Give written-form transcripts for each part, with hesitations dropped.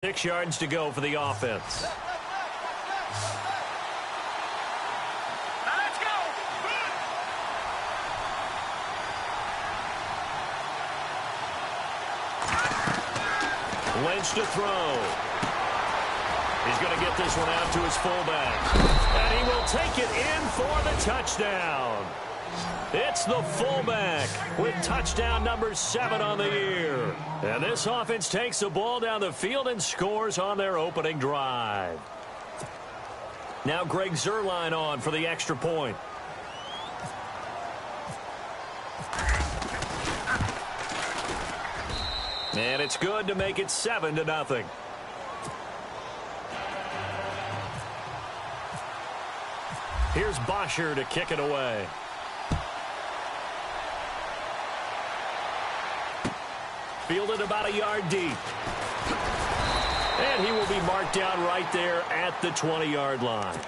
6 yards to go for the offense. Let's go. Lynch to throw. He's going to get this one out to his fullback. And he will take it in for the touchdown. It's the fullback with touchdown number 7 on the year. And this offense takes the ball down the field and scores on their opening drive. Now Greg Zuerlein on for the extra point. And it's good to make it 7-0. Here's Bosher to kick it away. Fielded about a yard deep. And he will be marked down right there at the 20-yard line.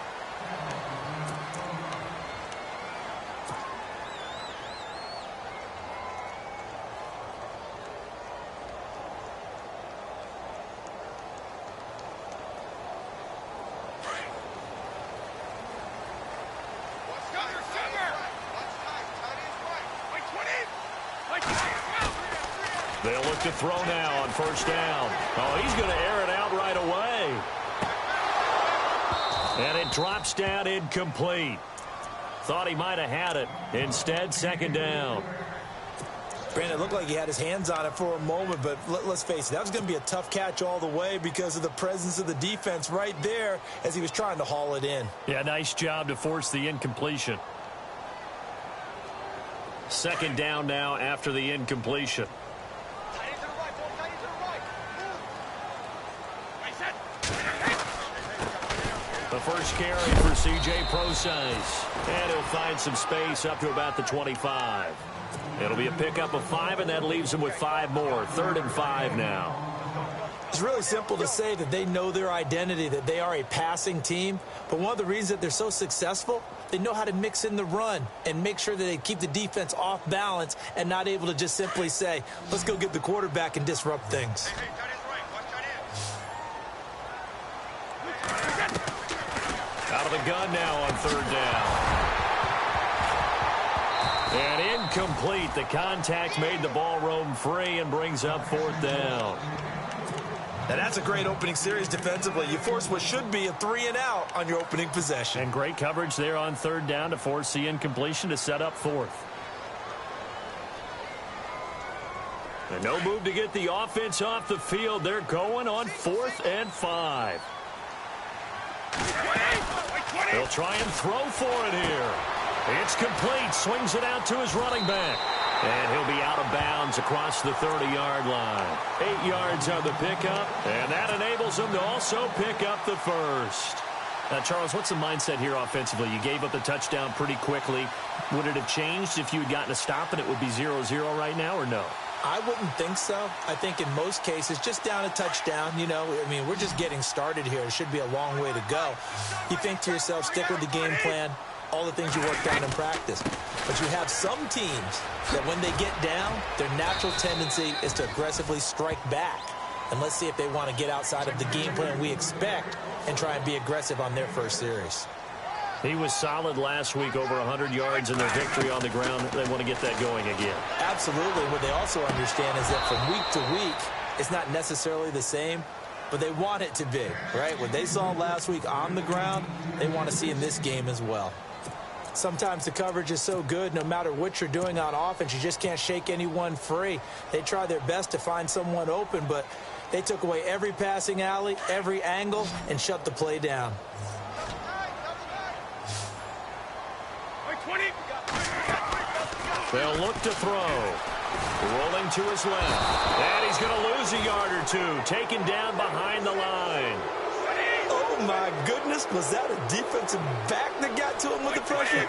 They'll look to throw now on first down. Oh, he's going to air it out right away. And it drops down incomplete. Thought he might have had it. Instead, second down. Brandon, it looked like he had his hands on it for a moment, but let's face it, that was going to be a tough catch all the way because of the presence of the defense right there as he was trying to haul it in. Yeah, nice job to force the incompletion. Second down now after the incompletion. The first carry for C.J. Prosise. And he'll find some space up to about the 25. It'll be a pickup of 5, and that leaves him with 5 more. 3rd and 5 now. It's really simple to say that they know their identity, that they are a passing team. But one of the reasons that they're so successful, they know how to mix in the run and make sure that they keep the defense off balance and not able to just simply say, let's go get the quarterback and disrupt things. Out of the gun now on 3rd down. And incomplete. The contact made the ball roam free and brings up 4th down. And that's a great opening series defensively. You force what should be a 3-and-out on your opening possession. And great coverage there on 3rd down to force the incompletion to set up 4th. And no move to get the offense off the field. They're going on 4th and 5. They'll try and throw for it here. It's complete. Swings it out to his running back. And he'll be out of bounds across the 30-yard line. 8 yards on the pickup, and that enables him to also pick up the first. Charles, what's the mindset here offensively? You gave up the touchdown pretty quickly. Would it have changed if you had gotten a stop and it would be 0-0 right now, or no? I wouldn't think so. I think in most cases, just down a touchdown, you know, I mean, we're just getting started here. It should be a long way to go. You think to yourself, stick with the game plan, all the things you worked on in practice. But you have some teams that when they get down, their natural tendency is to aggressively strike back. And let's see if they want to get outside of the game plan we expect and try and be aggressive on their first series. He was solid last week, over 100 yards in their victory on the ground. They want to get that going again. Absolutely. What they also understand is that from week to week, it's not necessarily the same, but they want it to be, right? What they saw last week on the ground, they want to see in this game as well. Sometimes the coverage is so good, no matter what you're doing on offense, you just can't shake anyone free. They try their best to find someone open, but they took away every passing alley, every angle, and shut the play down. They'll look to throw. Rolling to his left. And he's going to lose a yard or 2. Taken down behind the line. Oh, my goodness. Was that a defensive back that got to him with the pressure?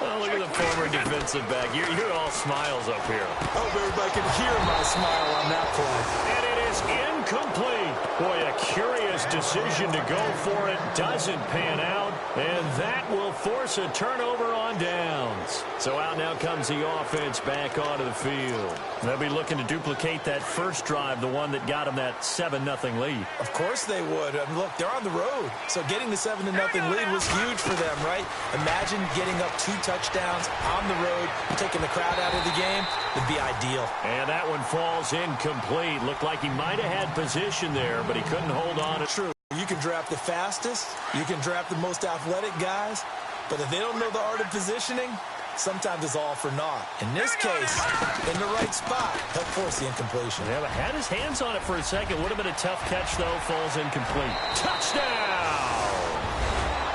Oh, look at the former defensive back. You're all smiles up here. I hope everybody can hear my smile on that play. And it is incomplete. Boy, a curious decision to go for it doesn't pan out, and that will force a turnover on downs. So out now comes the offense back onto the field. They'll be looking to duplicate that first drive, the one that got them that 7-0 lead. Of course they would. I mean, look, they're on the road, so getting the 7-0 lead was huge for them, right? Imagine getting up 2 touchdowns on the road, taking the crowd out of the game would be ideal. And that one falls incomplete. Looked like he might have had position there, but he couldn't hold on. True. You can draft the fastest, you can draft the most athletic guys, but if they don't know the art of positioning, sometimes it's all for naught. In this case, in the right spot, helped force the incompletion. Yeah, but had his hands on it for a second. Would have been a tough catch, though. Falls incomplete. Touchdown!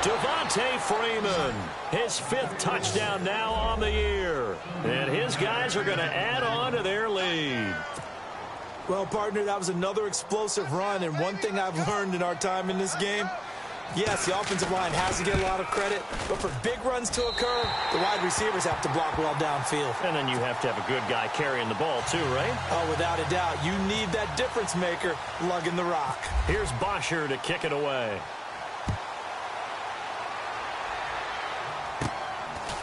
Devontae Freeman, his 5th touchdown now on the year. And his guys are going to add on to their lead. Well, partner, that was another explosive run, and one thing I've learned in our time in this game, yes, the offensive line has to get a lot of credit, but for big runs to occur, the wide receivers have to block well downfield. And then you have to have a good guy carrying the ball, too, right? Oh, without a doubt. You need that difference maker lugging the rock. Here's Bosher to kick it away.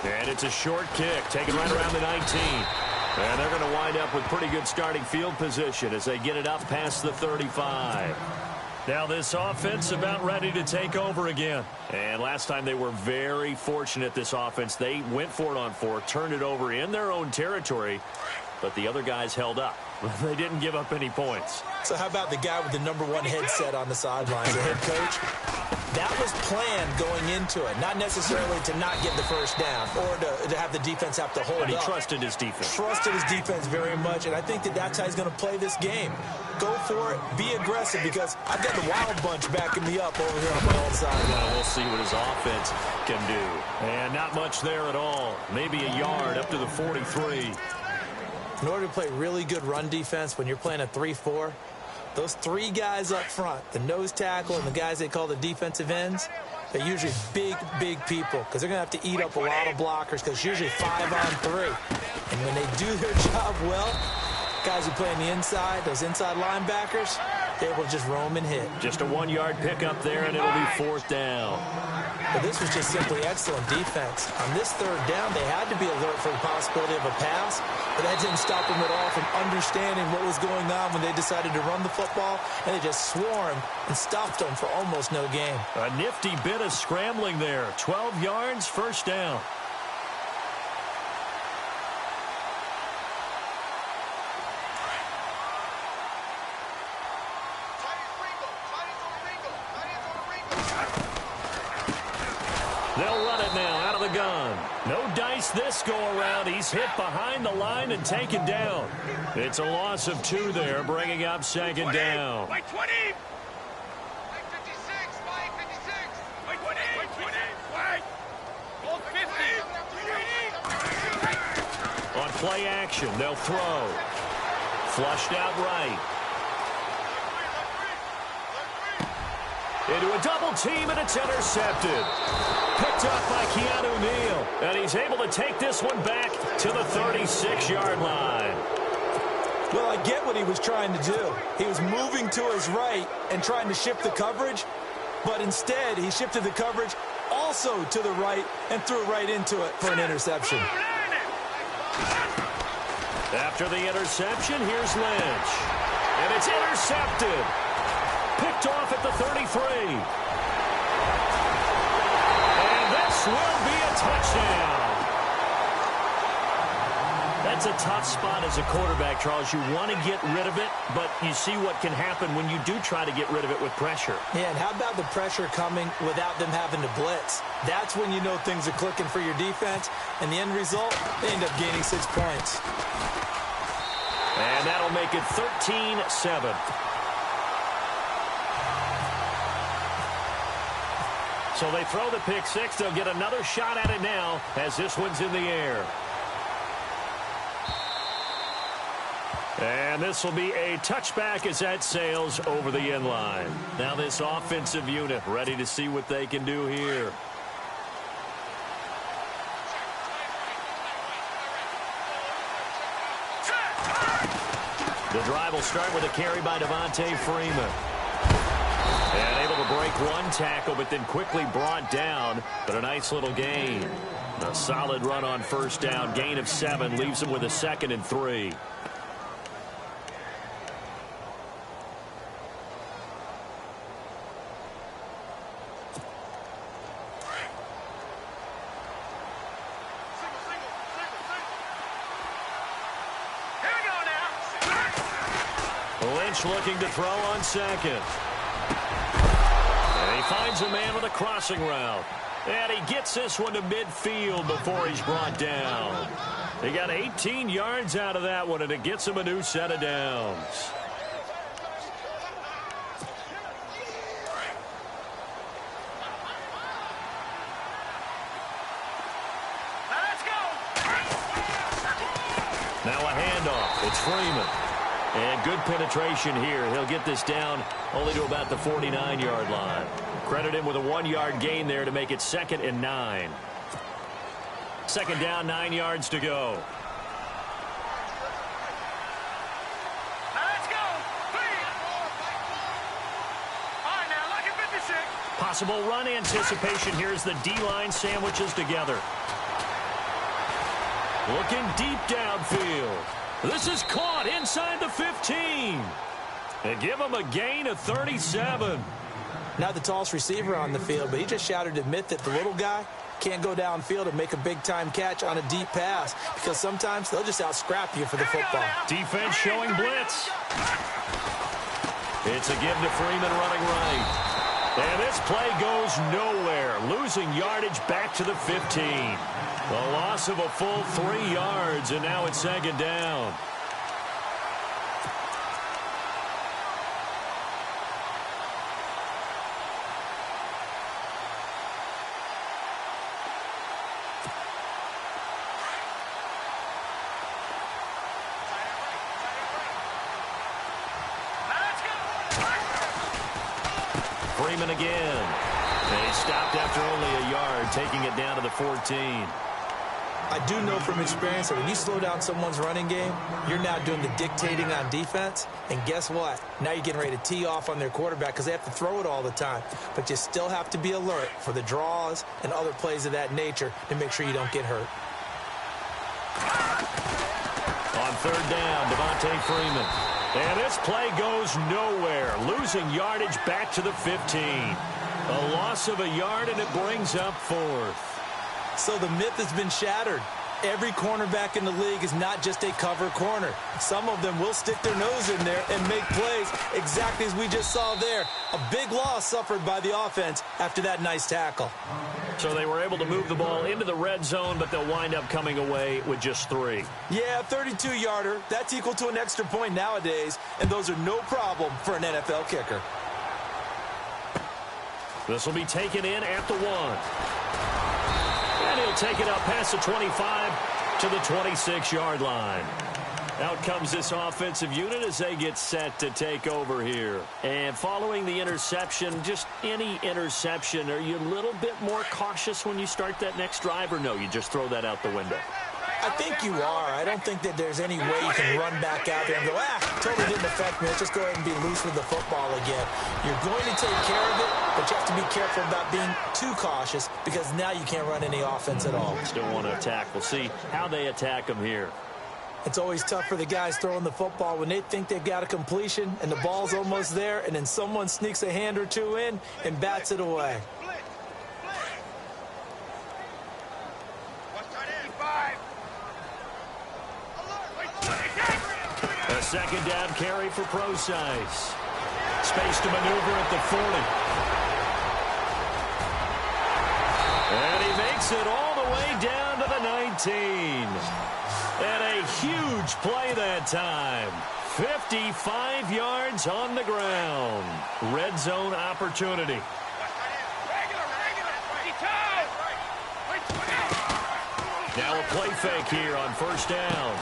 And it's a short kick, taken right around the 19. And they're going to wind up with pretty good starting field position as they get it up past the 35. Now this offense about ready to take over again. And last time they were very fortunate, this offense. They went for it on 4, turned it over in their own territory, but the other guys held up. They didn't give up any points. So how about the guy with the #1 headset on the sidelines, the head coach? That was planned going into it, not necessarily to not get the first down or to have the defense have to hold up. But he trusted his defense. Trusted his defense very much, and I think that that's how he's going to play this game. Go for it, be aggressive, because I've got the wild bunch backing me up over here on my own side. Well, we'll see what his offense can do. And not much there at all. Maybe a yard up to the 43. In order to play really good run defense when you're playing a 3-4, those 3 guys up front, the nose tackle and the guys they call the defensive ends, they're usually big, big people because they're going to have to eat up a lot of blockers because it's usually 5 on 3. And when they do their job well, guys who play on the inside, those inside linebackers, they're able to just roam and hit. Just a 1-yard pickup there, and it'll be 4th down. But this was just simply excellent defense. On this 3rd down, they had to be alert for the possibility of a pass, but that didn't stop them at all from understanding what was going on when they decided to run the football, and they just swarmed and stopped them for almost no gain. A nifty bit of scrambling there. 12 yards, 1st down. They'll run it now out of the gun. No dice this go-around. He's hit behind the line and taken down. It's a loss of 2 there, bringing up 2nd down. By 20! By 56! By 56! By 20! By 20! Wait! Hold 50! On play action, they'll throw. Flushed out right. Into a double team, and it's intercepted. Picked up by Keanu Neal, and he's able to take this one back to the 36-yard line. Well, I get what he was trying to do. He was moving to his right and trying to shift the coverage, but instead he shifted the coverage also to the right and threw right into it for an interception. After the interception, here's Lynch. And it's intercepted. Picked off at the 33. Will be a touchdown. That's a tough spot as a quarterback, Charles. You want to get rid of it, but you see what can happen when you do try to get rid of it with pressure. Yeah, and how about the pressure coming without them having to blitz? That's when you know things are clicking for your defense, and the end result, they end up gaining 6 points. And that'll make it 13-7. So they throw the pick 6. They'll get another shot at it now as this one's in the air. And this will be a touchback as that sails over the end line. Now this offensive unit ready to see what they can do here. The drive will start with a carry by Devontae Freeman. And able to break one tackle, but then quickly brought down. But a nice little gain. A solid run on first down. Gain of 7 leaves him with a 2nd and 3. Lynch looking to throw on 2nd. And he finds a man with a crossing route. And he gets this one to midfield before he's brought down. He got 18 yards out of that one, and it gets him a new set of downs. Let's go. Now a handoff. It's Freeman. And good penetration here. He'll get this down only to about the 49-yard line. Credit him with a 1-yard gain there to make it 2nd and 9. 2nd down, 9 yards to go. Let's go. 3. All right, now, look at 56. Possible run anticipation here as the D-line sandwiches together. Looking deep downfield. This is caught inside the 15. And give him a gain of 37. Not the tallest receiver on the field, but he just shouted to admit that the little guy can't go downfield and make a big-time catch on a deep pass because sometimes they'll just out-scrap you for the football. Defense showing blitz. It's a give to Freeman running right. And this play goes nowhere, losing yardage back to the 15. A loss of a full 3 yards, and now it's 2nd down. Freeman again. And he stopped after only a yard, taking it down to the 14. I do know from experience that when you slow down someone's running game, you're now doing the dictating on defense. And guess what? Now you're getting ready to tee off on their quarterback because they have to throw it all the time. But you still have to be alert for the draws and other plays of that nature to make sure you don't get hurt. On 3rd down, Devontae Freeman. And this play goes nowhere, losing yardage back to the 15. A loss of a yard, and it brings up 4th. So the myth has been shattered. Every cornerback in the league is not just a cover corner. Some of them will stick their nose in there and make plays exactly as we just saw there. A big loss suffered by the offense after that nice tackle. So they were able to move the ball into the red zone, but they'll wind up coming away with just 3. Yeah, 32-yarder. That's equal to an extra point nowadays, and those are no problem for an NFL kicker. This will be taken in at the 1. And he'll take it out past the 25 to the 26-yard line. Out comes this offensive unit as they get set to take over here. And following the interception, just any interception, are you a little bit more cautious when you start that next drive, or no, you just throw that out the window? I think you are. I don't think that there's any way you can run back out there and go, totally didn't affect me. Let's just go ahead and be loose with the football again. You're going to take care of it, but you have to be careful about being too cautious because now you can't run any offense at all. Still want to attack. We'll see how they attack them here. It's always tough for the guys throwing the football when they think they've got a completion and the ball's almost there, and then someone sneaks a hand or two in and bats it away. A 2nd down carry for Procise. Space to maneuver at the 40. And he makes it all the way down to the 19. And a huge play that time. 55 yards on the ground. Red zone opportunity. Now a play fake here on 1st down.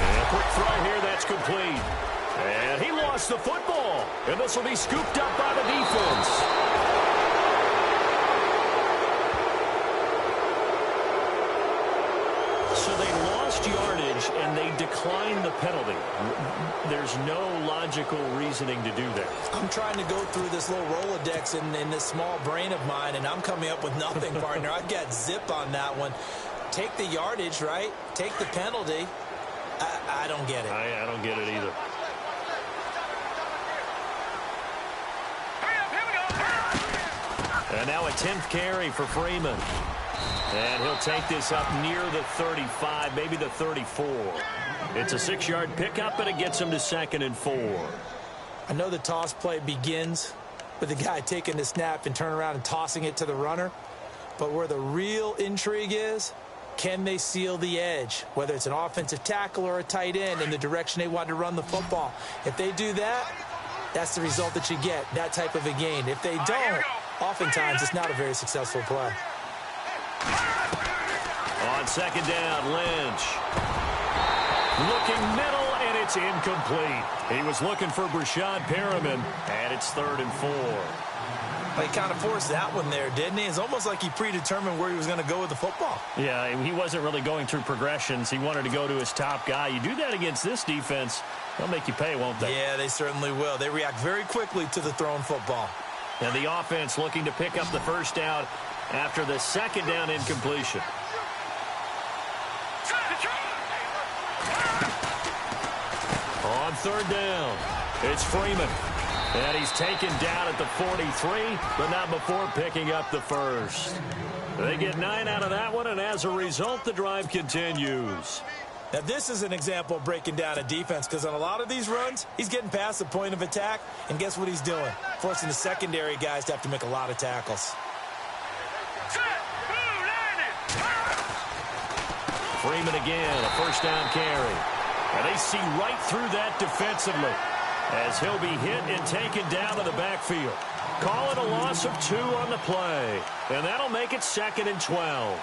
And a quick throw here, that's complete. And he lost the football. And this will be scooped up by the defense. So they lost yardage challenge, and they decline the penalty. There's no logical reasoning to do that. I'm trying to go through this little Rolodex in this small brain of mine, and I'm coming up with nothing, partner. I've got zip on that one. Take the yardage, right? Take the penalty. I don't get it. I don't get it either. And now a 10th carry for Freeman. And he'll take this up near the 35, maybe the 34. It's a 6-yard pickup, and it gets him to 2nd and 4. I know the toss play begins with the guy taking the snap and turning around and tossing it to the runner. But where the real intrigue is, can they seal the edge, whether it's an offensive tackle or a tight end, in the direction they want to run the football? If they do that, that's the result that you get, that type of a gain. If they don't, oftentimes it's not a very successful play. On 2nd down, Lynch. Looking middle, and it's incomplete. He was looking for Brashad Perriman, and it's 3rd and 4. He kind of forced that one there, didn't he? It's almost like he predetermined where he was going to go with the football. Yeah, he wasn't really going through progressions. He wanted to go to his top guy. You do that against this defense, they'll make you pay, won't they? Yeah, they certainly will. They react very quickly to the thrown football. And the offense looking to pick up the 1st down after the 2nd down incompletion. On 3rd down, it's Freeman. And he's taken down at the 43, but not before picking up the 1st. They get 9 out of that one, and as a result, the drive continues. Now, this is an example of breaking down a defense, because on a lot of these runs, he's getting past the point of attack, and guess what he's doing? Forcing the secondary guys to have to make a lot of tackles. Freeman again, a 1st down carry. And they see right through that defensively as he'll be hit and taken down to the backfield. Call it a loss of 2 on the play, and that'll make it 2nd and 12.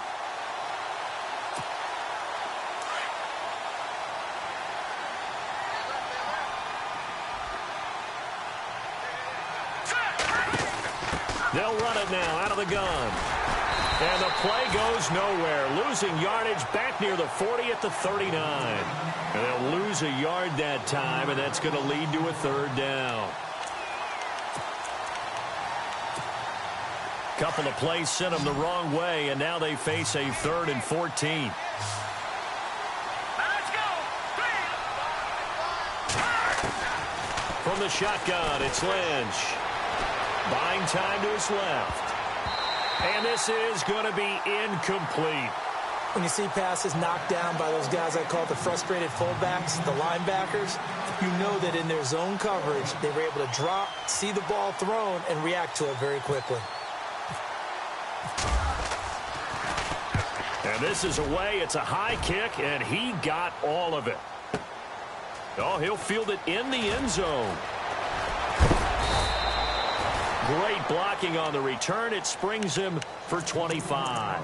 They'll run it now out of the gun. And the play goes nowhere. Losing yardage back near the 40 at the 39. And they'll lose a yard that time, and that's going to lead to a 3rd down. Couple of plays sent them the wrong way, and now they face a 3rd and 14. From the shotgun, it's Lynch. Buying time to his left. And this is going to be incomplete. When you see passes knocked down by those guys I call the frustrated fullbacks, the linebackers, you know that in their zone coverage, they were able to drop, see the ball thrown, and react to it very quickly. And this is away. It's a high kick, and he got all of it. Oh, he'll field it in the end zone. Great blocking on the return. It springs him for 25.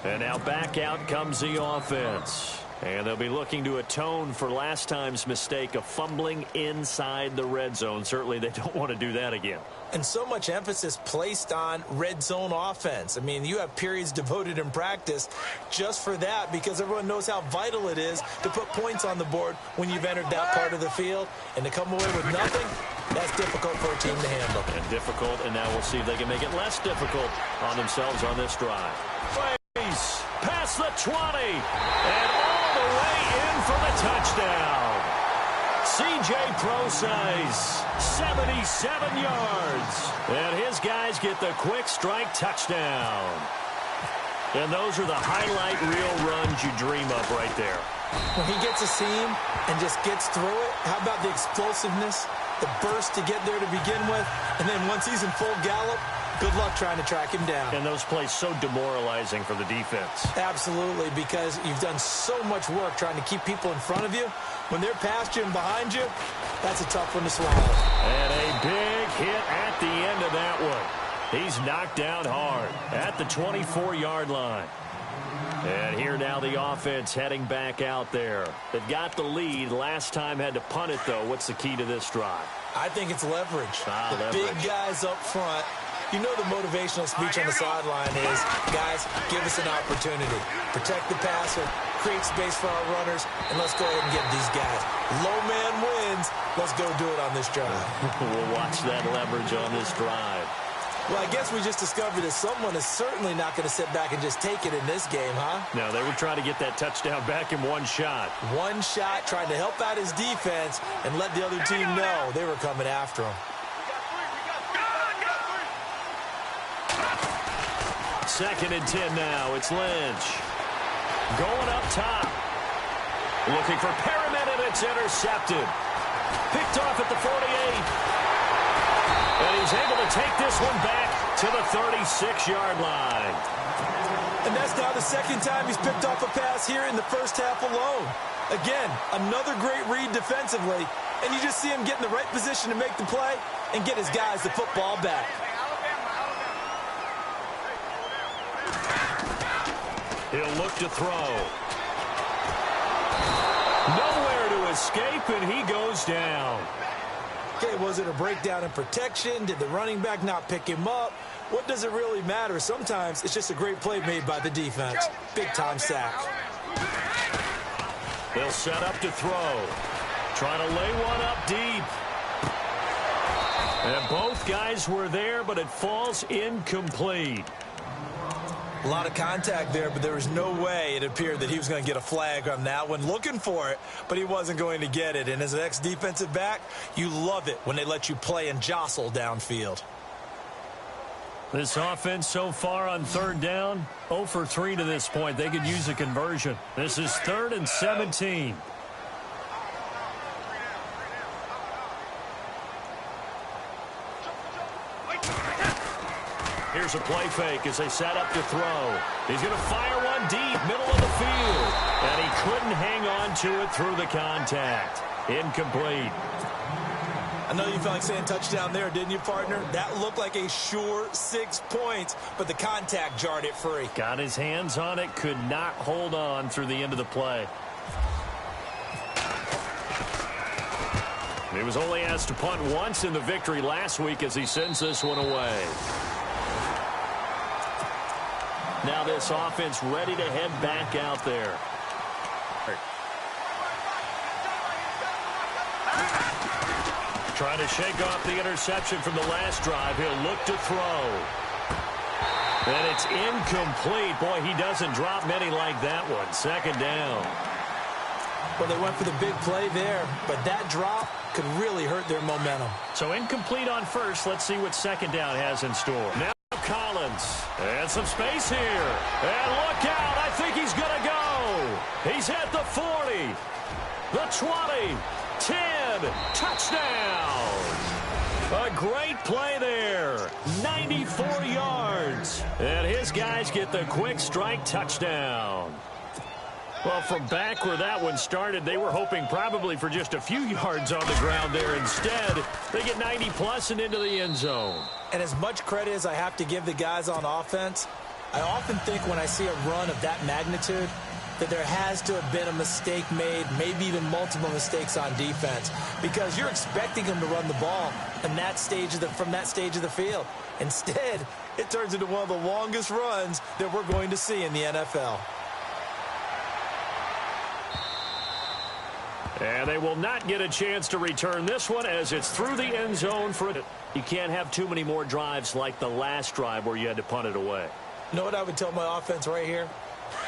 And now back out comes the offense. And they'll be looking to atone for last time's mistake of fumbling inside the red zone. Certainly they don't want to do that again. And so much emphasis placed on red zone offense. I mean, you have periods devoted in practice just for that, because everyone knows how vital it is to put points on the board when you've entered that part of the field. And to come away with nothing, that's difficult for a team to handle. And difficult, and now we'll see if they can make it less difficult on themselves on this drive. Plays past the 20, and all the way in for the touchdown. C.J. Prosise, 77 yards. And his guys get the quick strike touchdown. And those are the highlight reel runs you dream of right there. When he gets a seam and just gets through it, how about the explosiveness, the burst to get there to begin with, and then once he's in full gallop, good luck trying to track him down. And those plays so demoralizing for the defense. Absolutely, because you've done so much work trying to keep people in front of you. When they're past you and behind you, that's a tough one to swallow. And a big hit at the end of that one. He's knocked down hard at the 24-yard line. And here now the offense heading back out there. They've got the lead. Last time had to punt it, though. What's the key to this drive? I think it's leverage. Leverage. Big guys up front. You know the motivational speech on the sideline is, guys, give us an opportunity. Protect the passer, create space for our runners, and let's go ahead and get these guys. Low man wins. Let's go do it on this drive. We'll watch that leverage on this drive. Well, I guess we just discovered that someone is certainly not going to sit back and just take it in this game, huh? No, they were trying to get that touchdown back in one shot. One shot, trying to help out his defense and let the other team know they were coming after him. Second and 10 now. It's Lynch. Going up top. Looking for Perriman, and it's intercepted. Picked off at the 48. And he's able to take this one back to the 36-yard line. And that's now the second time he's picked off a pass here in the first half alone. Again, another great read defensively, and you just see him get in the right position to make the play and get his guys the football back. He'll look to throw. Nowhere to escape, and he goes down. Okay, was it a breakdown in protection? Did the running back not pick him up? What does it really matter? Sometimes it's just a great play made by the defense. Big-time sack. They'll set up to throw. Trying to lay one up deep. And both guys were there, but it falls incomplete. A lot of contact there, but there was no way it appeared that he was going to get a flag on that one. Looking for it, but he wasn't going to get it. And as an ex-defensive back, you love it when they let you play and jostle downfield. This offense so far on third down, 0 for 3 to this point. They could use a conversion. This is 3rd and 17. Here's a play fake as they set up to throw. He's going to fire one deep, middle of the field. And he couldn't hang on to it through the contact. Incomplete. I know you felt like saying touchdown there, didn't you, partner? That looked like a sure 6 points, but the contact jarred it free. Got his hands on it, could not hold on through the end of the play. He was only asked to punt once in the victory last week as he sends this one away. Now this offense ready to head back out there. Trying to shake off the interception from the last drive. He'll look to throw. And it's incomplete. Boy, he doesn't drop many like that one. Second down. Well, they went for the big play there, but that drop could really hurt their momentum. So incomplete on first. Let's see what second down has in store. Now Collins. And some space here. And look out. I think he's going to go. He's at the 40. The 20. 10. Touchdown. A great play there. 94 yards. And his guys get the quick strike touchdown. Well, from back where that one started, they were hoping probably for just a few yards on the ground there. Instead, they get 90-plus and into the end zone. And as much credit as I have to give the guys on offense, I often think when I see a run of that magnitude that there has to have been a mistake made, maybe even multiple mistakes on defense, because you're expecting them to run the ball in that stage from that stage of the field. Instead, it turns into one of the longest runs that we're going to see in the NFL. And they will not get a chance to return this one as it's through the end zone for it. You can't have too many more drives like the last drive where you had to punt it away. You know what I would tell my offense right here?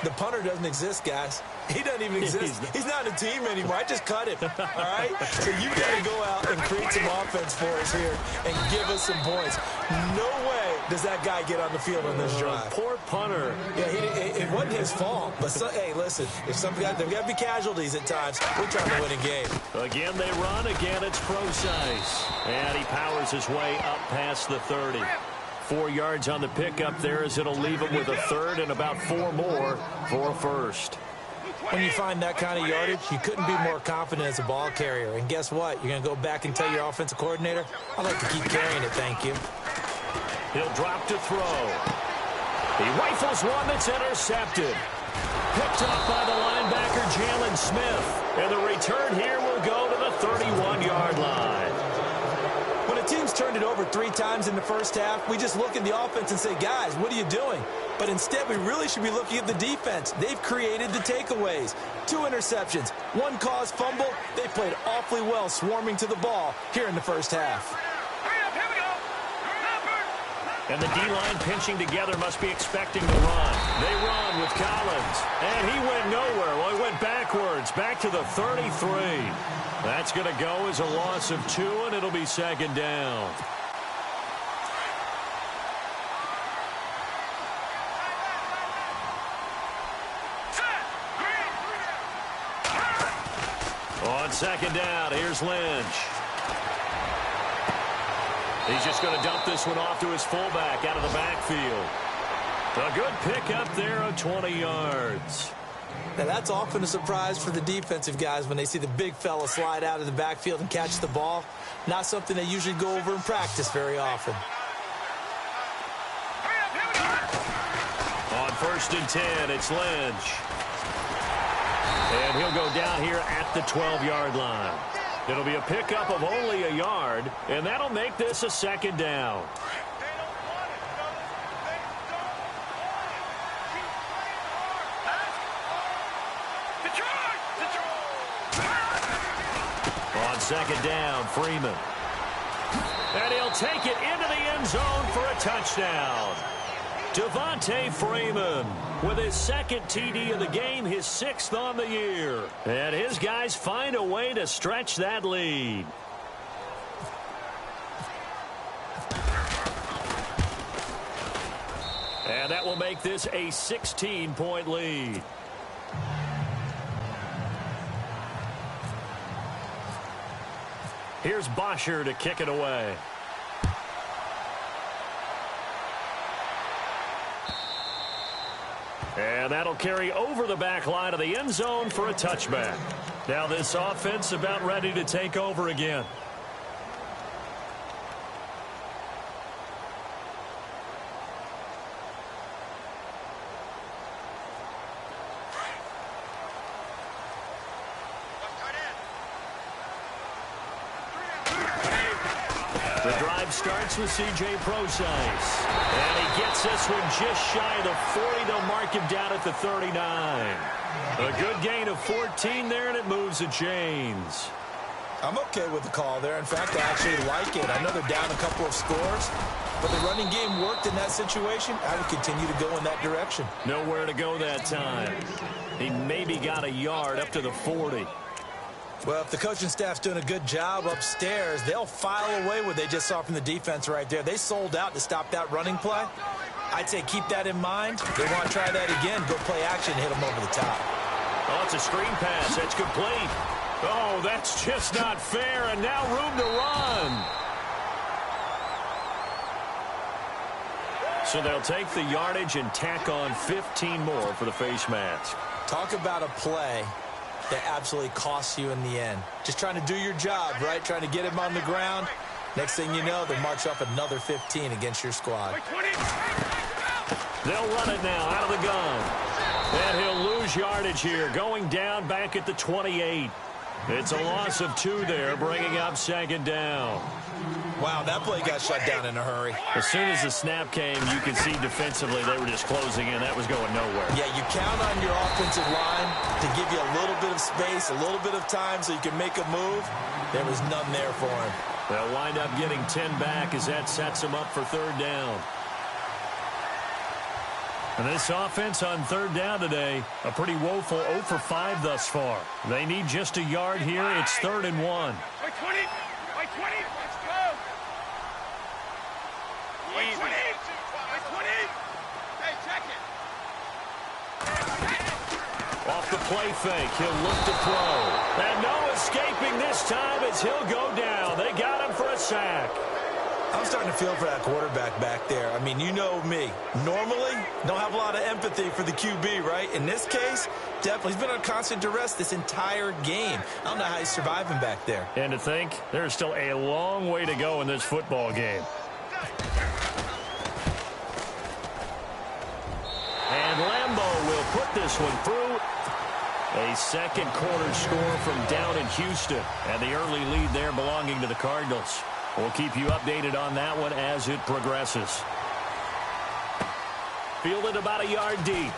The punter doesn't exist, guys. He doesn't even exist. He's not a team anymore. I just cut him, all right? So you got to go out and create some offense for us here and give us some points. No way does that guy get on the field on this drive. Poor punter. Yeah, it wasn't his fault. But, hey, listen, if there've got to be casualties at times. We're trying to win a game. Again, they run. Again, it's Procise. And he powers his way up past the 30. 4 yards on the pickup there as it'll leave him with a third and about 4 more for a first. When you find that kind of yardage, you couldn't be more confident as a ball carrier. And guess what? You're going to go back and tell your offensive coordinator, I'd like to keep carrying it, thank you. He'll drop to throw. He rifles one that's intercepted. Picked up by the linebacker, Jalen Smith. And the return here will go to the 31-yard line. When a team's turned it over 3 times in the first half, we just look at the offense and say, guys, what are you doing? But instead, we really should be looking at the defense. They've created the takeaways. 2 interceptions, 1 caused fumble. They played awfully well swarming to the ball here in the first half. And the D-line pinching together must be expecting to run. They run with Collins. And he went nowhere. Well, he went backwards, back to the 33. That's going to go as a loss of 2, and it'll be second down. On second down, here's Lynch. He's just going to dump this one off to his fullback out of the backfield. A good pickup there of 20 yards. Now, that's often a surprise for the defensive guys when they see the big fella slide out of the backfield and catch the ball. Not something they usually go over in practice very often. On 1st and 10, it's Lynch. And he'll go down here at the 12-yard line. It'll be a pickup of only a yard, and that'll make this a second down. On second down, Freeman. And he'll take it into the end zone for a touchdown. Devontae Freeman with his 2nd TD of the game, his 6th on the year. And his guys find a way to stretch that lead. And that will make this a 16-point lead. Here's Bosher to kick it away. And that'll carry over the back line of the end zone for a touchback. Now this offense about ready to take over again. The drive starts with C.J. Procise. And he gets this one just shy of the 40. They'll mark him down at the 39. A good gain of 14 there, and it moves the chains. I'm okay with the call there. In fact, I actually like it. I know they're down a couple of scores, but the running game worked in that situation. I would continue to go in that direction. Nowhere to go that time. He maybe got a yard up to the 40. Well, if the coaching staff's doing a good job upstairs, they'll file away what they just saw from the defense right there. They sold out to stop that running play. I'd say keep that in mind. They want to try that again. Go play action and hit them over the top. Oh, it's a screen pass. That's complete. Oh, that's just not fair, and now room to run. So they'll take the yardage and tack on 15 more for the face mask. Talk about a play that absolutely costs you in the end. Just trying to do your job, right? Trying to get him on the ground. Next thing you know, they march up another 15 against your squad. They'll run it now out of the gun. And he'll lose yardage here, going down back at the 28. It's a loss of 2 there, bringing up second down. Wow, that play got shut down in a hurry. As soon as the snap came, you could see defensively they were just closing in. That was going nowhere. Yeah, you count on your offensive line to give you a little bit of space, a little bit of time so you can make a move. There was none there for him. They'll wind up getting 10 back as that sets them up for third down. And this offense on third down today, a pretty woeful 0 for 5 thus far. They need just a yard here. It's 3rd and 1. By 20! By 20! Let's go! By 20! By 20! Hey, check it! Off the play fake, he'll look to throw. And no escaping this time as he'll go down. They got him for a sack. I'm starting to feel for that quarterback back there. I mean, you know me. Normally, don't have a lot of empathy for the QB, right? In this case, definitely. He's been on constant duress this entire game. I don't know how he's surviving back there. And to think, there's still a long way to go in this football game. And Lambeau will put this one through. A second quarter score from down in Houston. And the early lead there belonging to the Cardinals. We'll keep you updated on that one as it progresses. Fielded about a yard deep.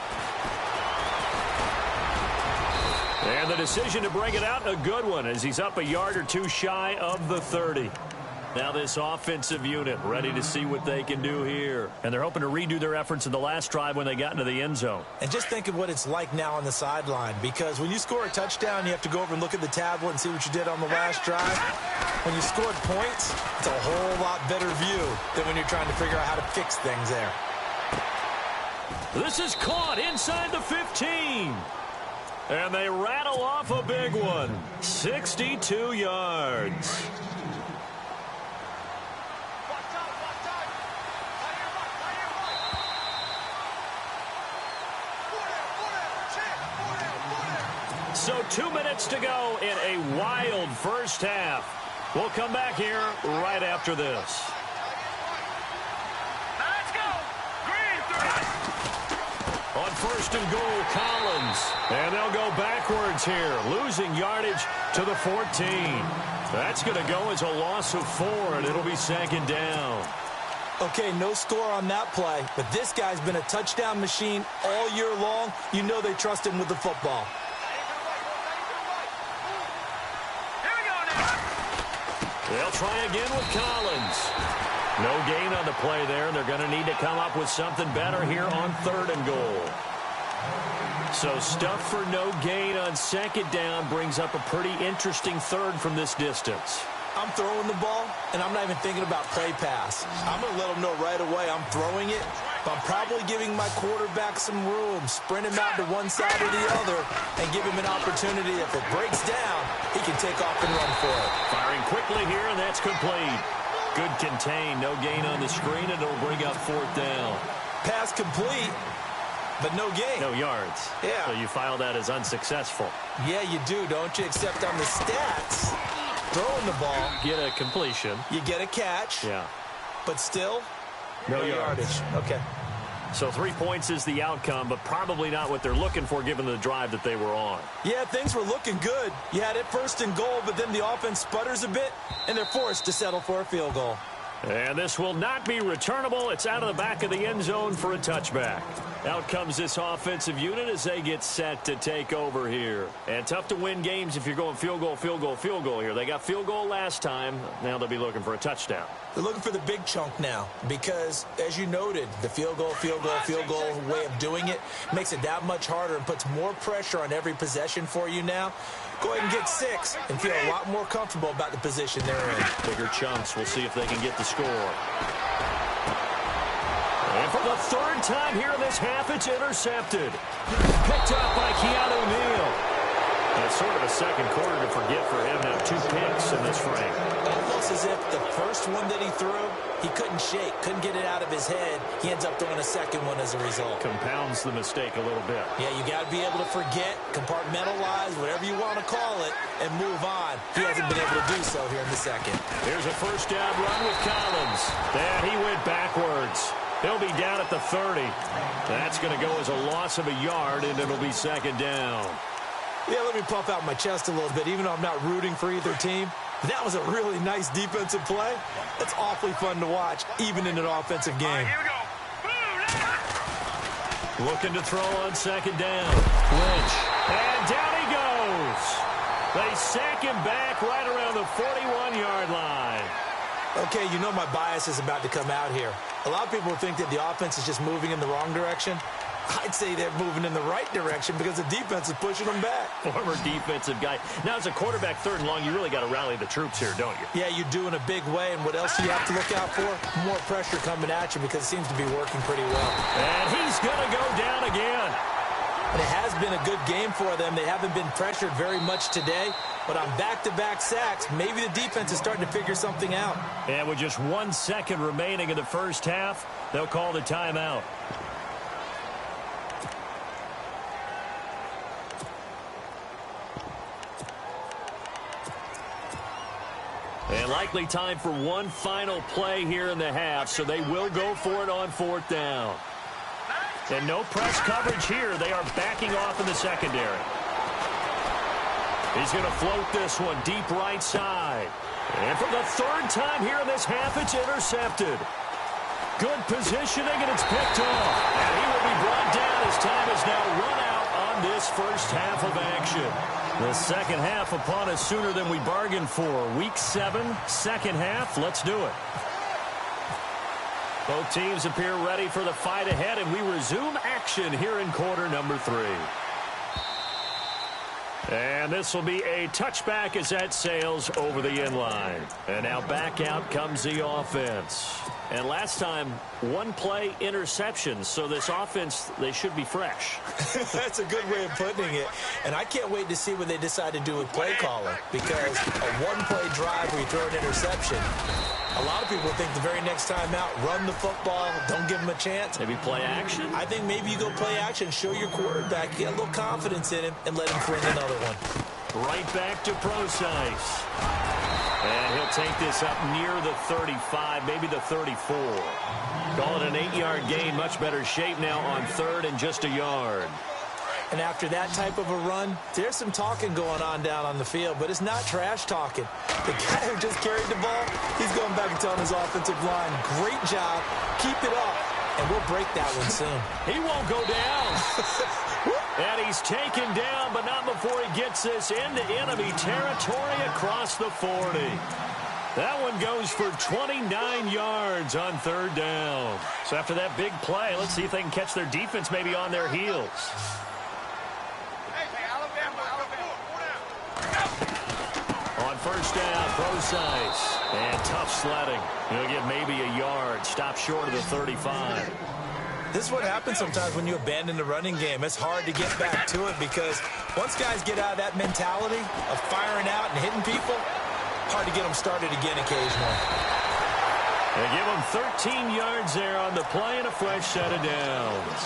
And the decision to bring it out, a good one, as he's up a yard or two shy of the 30. Now this offensive unit ready to see what they can do here. And they're hoping to redo their efforts in the last drive when they got into the end zone. And just think of what it's like now on the sideline, because when you score a touchdown, you have to go over and look at the tablet and see what you did on the last drive. When you scored points, it's a whole lot better view than when you're trying to figure out how to fix things there. This is caught inside the 15. And they rattle off a big one. 62 yards. So 2 minutes to go in a wild first half. We'll come back here right after this. Let's go. Green, 3. On first and goal, Collins. And they'll go backwards here, losing yardage to the 14. That's going to go as a loss of 4, and it'll be second down. Okay, no score on that play, but this guy's been a touchdown machine all year long. You know they trust him with the football. They'll try again with Collins. No gain on the play there, and they're going to need to come up with something better here on third and goal. So stuff for no gain on second down brings up a pretty interesting third from this distance. I'm throwing the ball, and I'm not even thinking about play pass. I'm going to let them know right away I'm throwing it, but I'm probably giving my quarterback some room, sprint him out to one side or the other, and give him an opportunity. If it breaks down, he can take off and run for it. Firing quickly here, and that's complete. Good contain, no gain on the screen, and it'll bring up fourth down. Pass complete, but no gain. No yards. Yeah. So you file that as unsuccessful. Yeah, you do, don't you? Except on the stats, throwing the ball, Get a completion. you get a catch, Yeah. but still, No yardage. Okay. So 3 points is the outcome, but probably not what they're looking for given the drive that they were on. Yeah, things were looking good. You had it first and goal, but then the offense sputters a bit, and they're forced to settle for a field goal. And this will not be returnable. It's out of the back of the end zone for a touchback. Out comes this offensive unit as they get set to take over here. And tough to win games if you're going field goal, field goal, field goal here. They got field goal last time. Now they'll be looking for a touchdown. They're looking for the big chunk now because, as you noted, the field goal way of doing it makes it that much harder and puts more pressure on every possession for you now. Go ahead and get 6 and feel a lot more comfortable about the position they're in. Bigger chunks. We'll see if they can get the score. And for the third time here in this half, it's intercepted. Picked up by Keanu Neal. And it's sort of a second quarter to forget for him. Now 2 picks in this frame. Almost as if the first one that he threw, he couldn't shake, couldn't get it out of his head. He ends up throwing a second one as a result. Compounds the mistake a little bit. Yeah, you got to be able to forget, compartmentalize, whatever you want to call it, and move on. He hasn't been able to do so here in the second. Here's a first down run with Collins. And he went backwards. He'll be down at the 30. That's going to go as a loss of a yard, and it'll be second down. Yeah, let me puff out my chest a little bit, even though I'm not rooting for either team. That was a really nice defensive play. It's awfully fun to watch, even in an offensive game. Here we go. Looking to throw on second down. Lynch. And down he goes. They sack him back right around the 41-yard line. Okay, you know my bias is about to come out here. A lot of people think that the offense is just moving in the wrong direction. I'd say they're moving in the right direction because the defense is pushing them back. Former defensive guy. Now, as a quarterback, third and long, you really got to rally the troops here, don't you? Yeah, you do in a big way, and what else do you have to look out for? More pressure coming at you because it seems to be working pretty well. And he's going to go down again. And it has been a good game for them. They haven't been pressured very much today, but on back-to-back sacks, maybe the defense is starting to figure something out. And with just 1 second remaining in the first half, they'll call the timeout. And likely time for one final play here in the half, so they will go for it on fourth down. And no press coverage here. They are backing off in the secondary. He's going to float this one deep right side. And for the third time here in this half, it's intercepted. Good positioning, and it's picked off. And he will be brought down as time is now run out on this first half of action. The second half upon us sooner than we bargained for. Week 7, second half. Let's do it. Both teams appear ready for the fight ahead, and we resume action here in quarter number 3. And this will be a touchback as that sails over the end line. And now back out comes the offense. And last time, one play interception. So this offense, they should be fresh. That's a good way of putting it. And I can't wait to see what they decide to do with play calling. Because a one-play drive where you throw an interception, a lot of people think the very next time out, run the football, don't give them a chance. Maybe play action? I think maybe you go play action, show your quarterback, get a little confidence in him, and let him fling another one. Right back to Procise. And he'll take this up near the 35, maybe the 34. Call it an 8-yard gain, much better shape now on third and just a yard. And after that type of a run, there's some talking going on down on the field, but it's not trash talking. The guy who just carried the ball, he's going back and telling his offensive line, great job, keep it up, and we'll break that one soon. He won't go down. And he's taken down, but not before he gets this into enemy territory across the 40. That one goes for 29 yards on third down. So after that big play, let's see if they can catch their defense maybe on their heels. On first down, Procise. And tough sledding. He'll get maybe a yard. Stop short of the 35. This is what happens sometimes when you abandon the running game. It's hard to get back to it because once guys get out of that mentality of firing out and hitting people, hard to get them started again occasionally. They give them 13 yards there on the play and a fresh set of downs.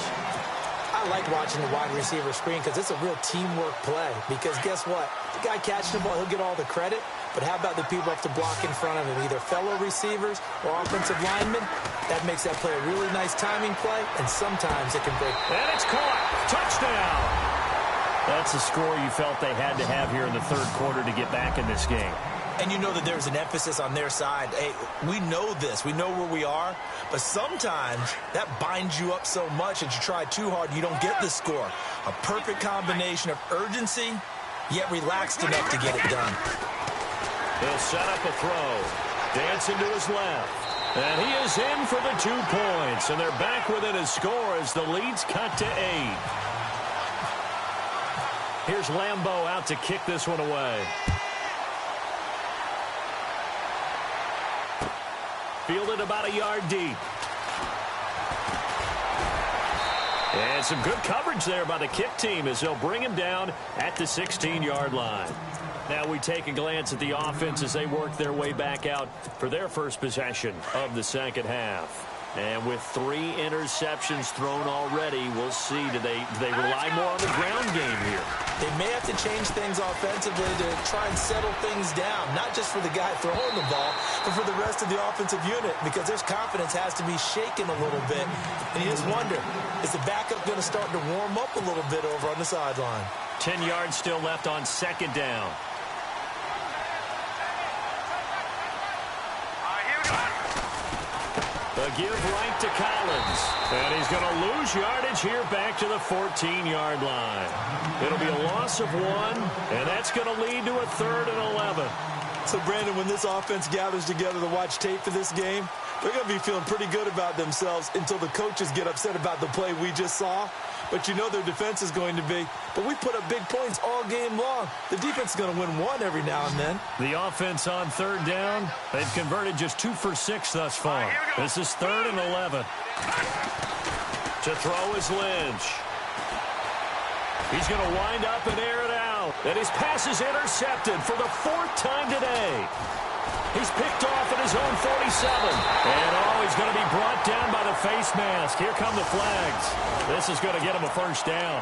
I like watching the wide receiver screen because it's a real teamwork play. Because guess what? The guy catching the ball, he'll get all the credit. But how about the people up to block in front of him, either fellow receivers or offensive linemen? That makes that play a really nice timing play, and sometimes it can break. And it's caught. Touchdown. That's the score you felt they had to have here in the third quarter to get back in this game. And you know that there's an emphasis on their side. Hey, we know this. We know where we are. But sometimes that binds you up so much that you try too hard, you don't get the score. A perfect combination of urgency, yet relaxed enough to get it done. He'll set up a throw. Dancing to his left. And he is in for the 2 points. And they're back within a score as the lead's cut to 8. Here's Lambeau out to kick this one away. Fielded about a yard deep. And some good coverage there by the kick team as they'll bring him down at the 16-yard line. Now we take a glance at the offense as they work their way back out for their first possession of the second half. And with 3 interceptions thrown already, we'll see. Do they rely more on the ground game here? They may have to change things offensively to try and settle things down, not just for the guy throwing the ball, but for the rest of the offensive unit, because their confidence has to be shaken a little bit. And you just wonder, is the backup going to start to warm up a little bit over on the sideline? 10 yards still left on second down. A give right to Collins. And he's going to lose yardage here back to the 14-yard line. It'll be a loss of 1, and that's going to lead to a 3rd and 11. So, Brandon, when this offense gathers together to watch tape for this game, they're going to be feeling pretty good about themselves until the coaches get upset about the play we just saw. But you know their defense is going to be. But we put up big points all game long. The defense is going to win 1 every now and then. The offense on third down, they've converted just 2 for 6 thus far. This is 3rd and 11. To throw is Lynch. He's going to wind up and air it out. And his pass is intercepted for the 4th time today. He's picked off at his own 47. And, he's going to be brought down by the face mask. Here come the flags. This is going to get him a first down.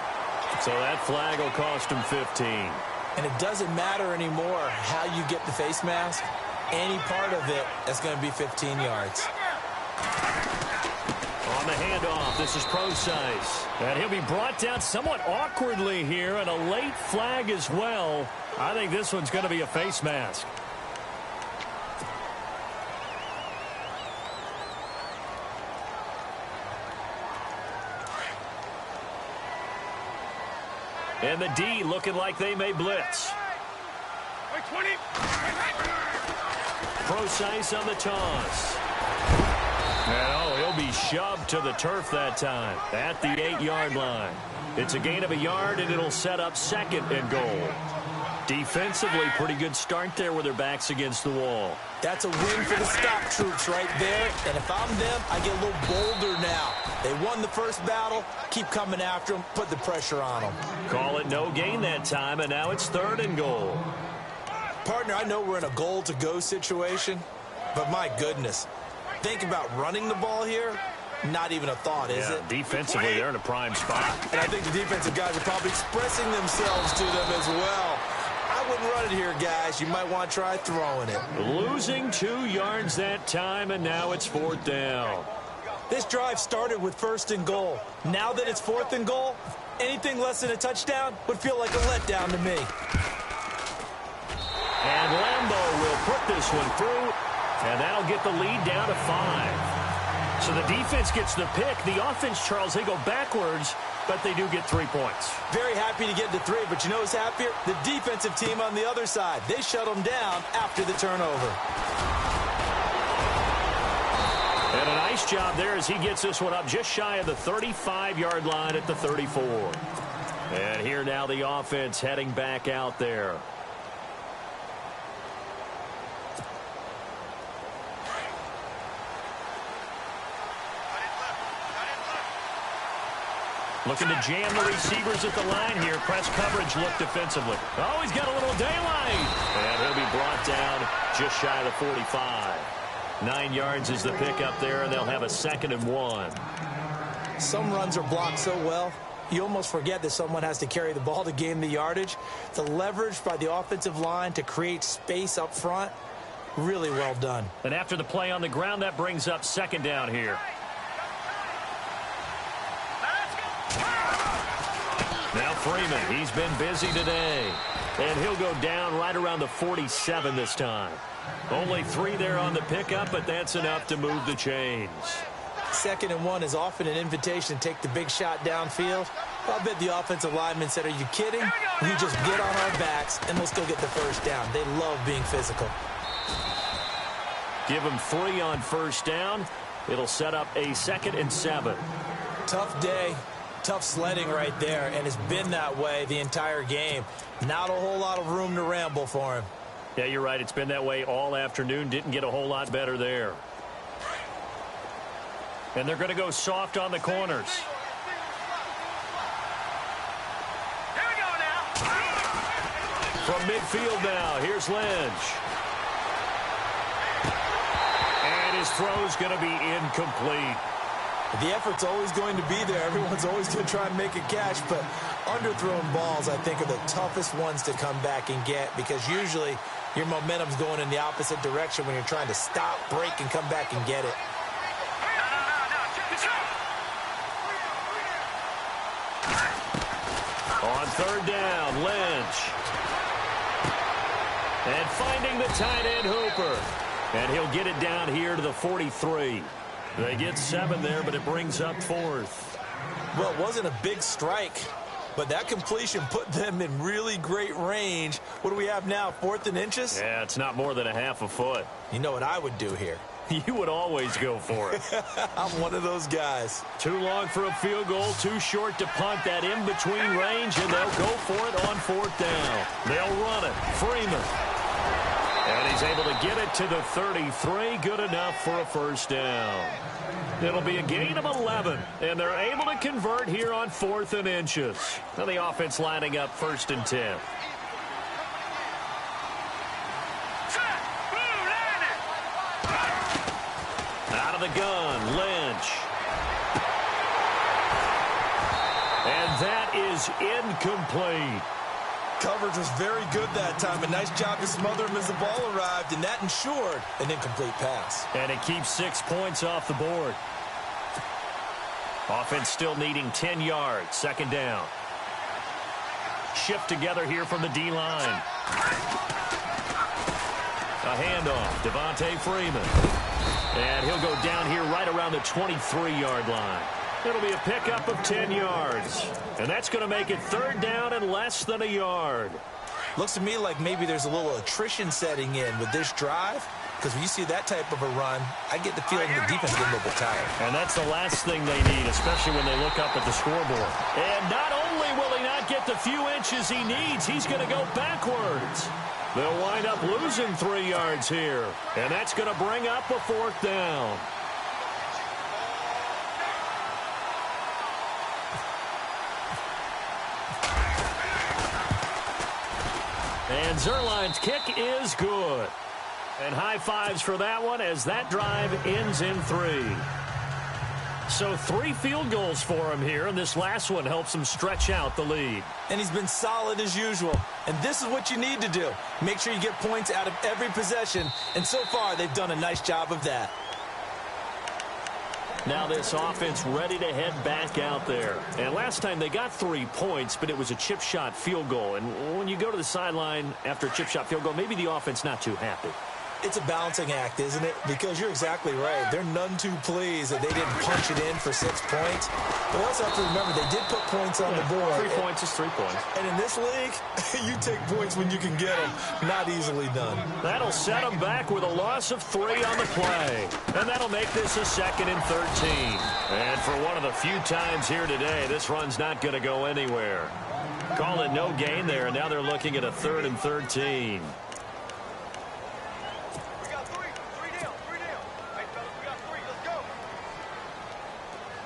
So that flag will cost him 15. And it doesn't matter anymore how you get the face mask. Any part of it is going to be 15 yards. On the handoff, this is Procise. And he'll be brought down somewhat awkwardly here, and a late flag as well. I think this one's going to be a face mask. And the D looking like they may blitz. 20. Procise on the toss. And he'll be shoved to the turf that time at the 8-yard line. It's a gain of a yard, and it'll set up 2nd and goal. Defensively, pretty good start there with their backs against the wall. That's a win for the stop troops right there. And if I'm them, I get a little bolder now. They won the first battle. Keep coming after them. Put the pressure on them. Call it no gain that time, and now it's 3rd and goal. Partner, I know we're in a goal-to-go situation, but my goodness. Think about running the ball here. Not even a thought, is it? Defensively, they're in a prime spot. And I think the defensive guys are probably expressing themselves to them as well. I wouldn't run it here, guys. You might want to try throwing it. Losing 2 yards that time, and now it's 4th down. This drive started with 1st and goal. Now that it's 4th and goal, anything less than a touchdown would feel like a letdown to me. And Lambeau will put this one through, and that'll get the lead down to 5. So the defense gets the pick. The offense, Charles, they go backwards, but they do get 3 points. Very happy to get to 3, but you know who's happier? The defensive team on the other side. They shut them down after the turnover. And a nice job there as he gets this one up just shy of the 35-yard line at the 34. And here now the offense heading back out there. Looking to jam the receivers at the line here. Press coverage look defensively. Oh, he's got a little daylight. And he'll be brought down just shy of the 45. 9 yards is the pickup there, and they'll have a 2nd and 1. Some runs are blocked so well, you almost forget that someone has to carry the ball to gain the yardage. The leverage by the offensive line to create space up front, really well done. And after the play on the ground, that brings up 2nd down here. Now Freeman, he's been busy today. And he'll go down right around the 47 this time. Only 3 there on the pickup, but that's enough to move the chains. 2nd and 1 is often an invitation to take the big shot downfield. I bet the offensive lineman said, are you kidding? We just get on our backs, and we'll still get the 1st down. They love being physical. Give them 3 on 1st down. It'll set up a 2nd and 7. Tough day. Tough sledding right there, and it's been that way the entire game. Not a whole lot of room to ramble for him. Yeah, you're right. It's been that way all afternoon. Didn't get a whole lot better there. And they're going to go soft on the corners. Here we go now. From midfield now, here's Lynch. And his throw's going to be incomplete. The effort's always going to be there. Everyone's always going to try and make a catch, but underthrown balls, I think, are the toughest ones to come back and get because usually your momentum's going in the opposite direction when you're trying to stop, break, and come back and get it. On 3rd down, Lynch. And finding the tight end, Hooper. And he'll get it down here to the 43. They get 7 there, but it brings up 4th. Well, it wasn't a big strike, but that completion put them in really great range. What do we have now, 4th and inches? Yeah, it's not more than a half a foot. You know what I would do here? You would always go for it. I'm one of those guys. Too long for a field goal, too short to punt. That in-between range, and they'll go for it on 4th down. They'll run it. Freeman. And he's able to get it to the 33. Good enough for a 1st down. It'll be a gain of 11, and they're able to convert here on 4th and inches. Now the offense lining up 1st and 10. Out of the gun, Lynch. And that is incomplete. Coverage was very good that time. A nice job to smother him as the ball arrived, and that ensured an incomplete pass. And it keeps 6 points off the board. Offense still needing 10 yards. 2nd down. Shift together here from the D-line. A handoff. Devontae Freeman. And he'll go down here right around the 23-yard line. It'll be a pickup of 10 yards. And that's going to make it third down and less than a yard. Looks to me like maybe there's a little attrition setting in with this drive. Because when you see that type of a run, I get the feeling the defense is a little bit tired. And that's the last thing they need, especially when they look up at the scoreboard. And not only will he not get the few inches he needs, he's going to go backwards. They'll wind up losing 3 yards here. And that's going to bring up a fourth down. And Zerline's kick is good. And high fives for that one as that drive ends in 3. So 3 field goals for him here, and this last one helps him stretch out the lead. And he's been solid as usual. And this is what you need to do. Make sure you get points out of every possession. And so far, they've done a nice job of that. Now this offense ready to head back out there. And last time they got 3 points, but it was a chip shot field goal. And when you go to the sideline after a chip shot field goal, maybe the offense not too happy. It's a balancing act, isn't it? Because you're exactly right. They're none too pleased that they didn't punch it in for 6 points. But we also have to remember they did put points on the board. 3 points is 3 points. And in this league, you take points when you can get them. Not easily done. That'll set them back with a loss of 3 on the play. And that'll make this a 2nd and 13. And for one of the few times here today, this run's not going to go anywhere. Call it no gain there, and now they're looking at a 3rd and 13.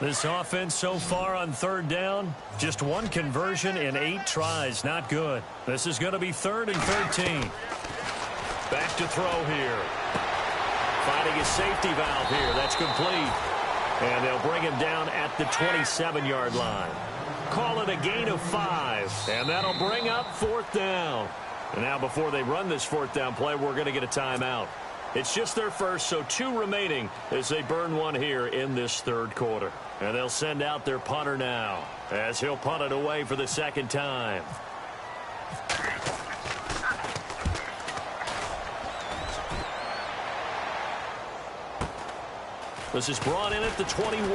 This offense so far on 3rd down, just 1 conversion in 8 tries. Not good. This is going to be 3rd and 13. Back to throw here. Finding a safety valve here. That's complete. And they'll bring him down at the 27-yard line. Call it a gain of 5. And that'll bring up 4th down. And now before they run this 4th down play, we're going to get a timeout. It's just their first, so 2 remaining as they burn 1 here in this 3rd quarter. And they'll send out their punter now as he'll punt it away for the 2nd time. This is brought in at the 21.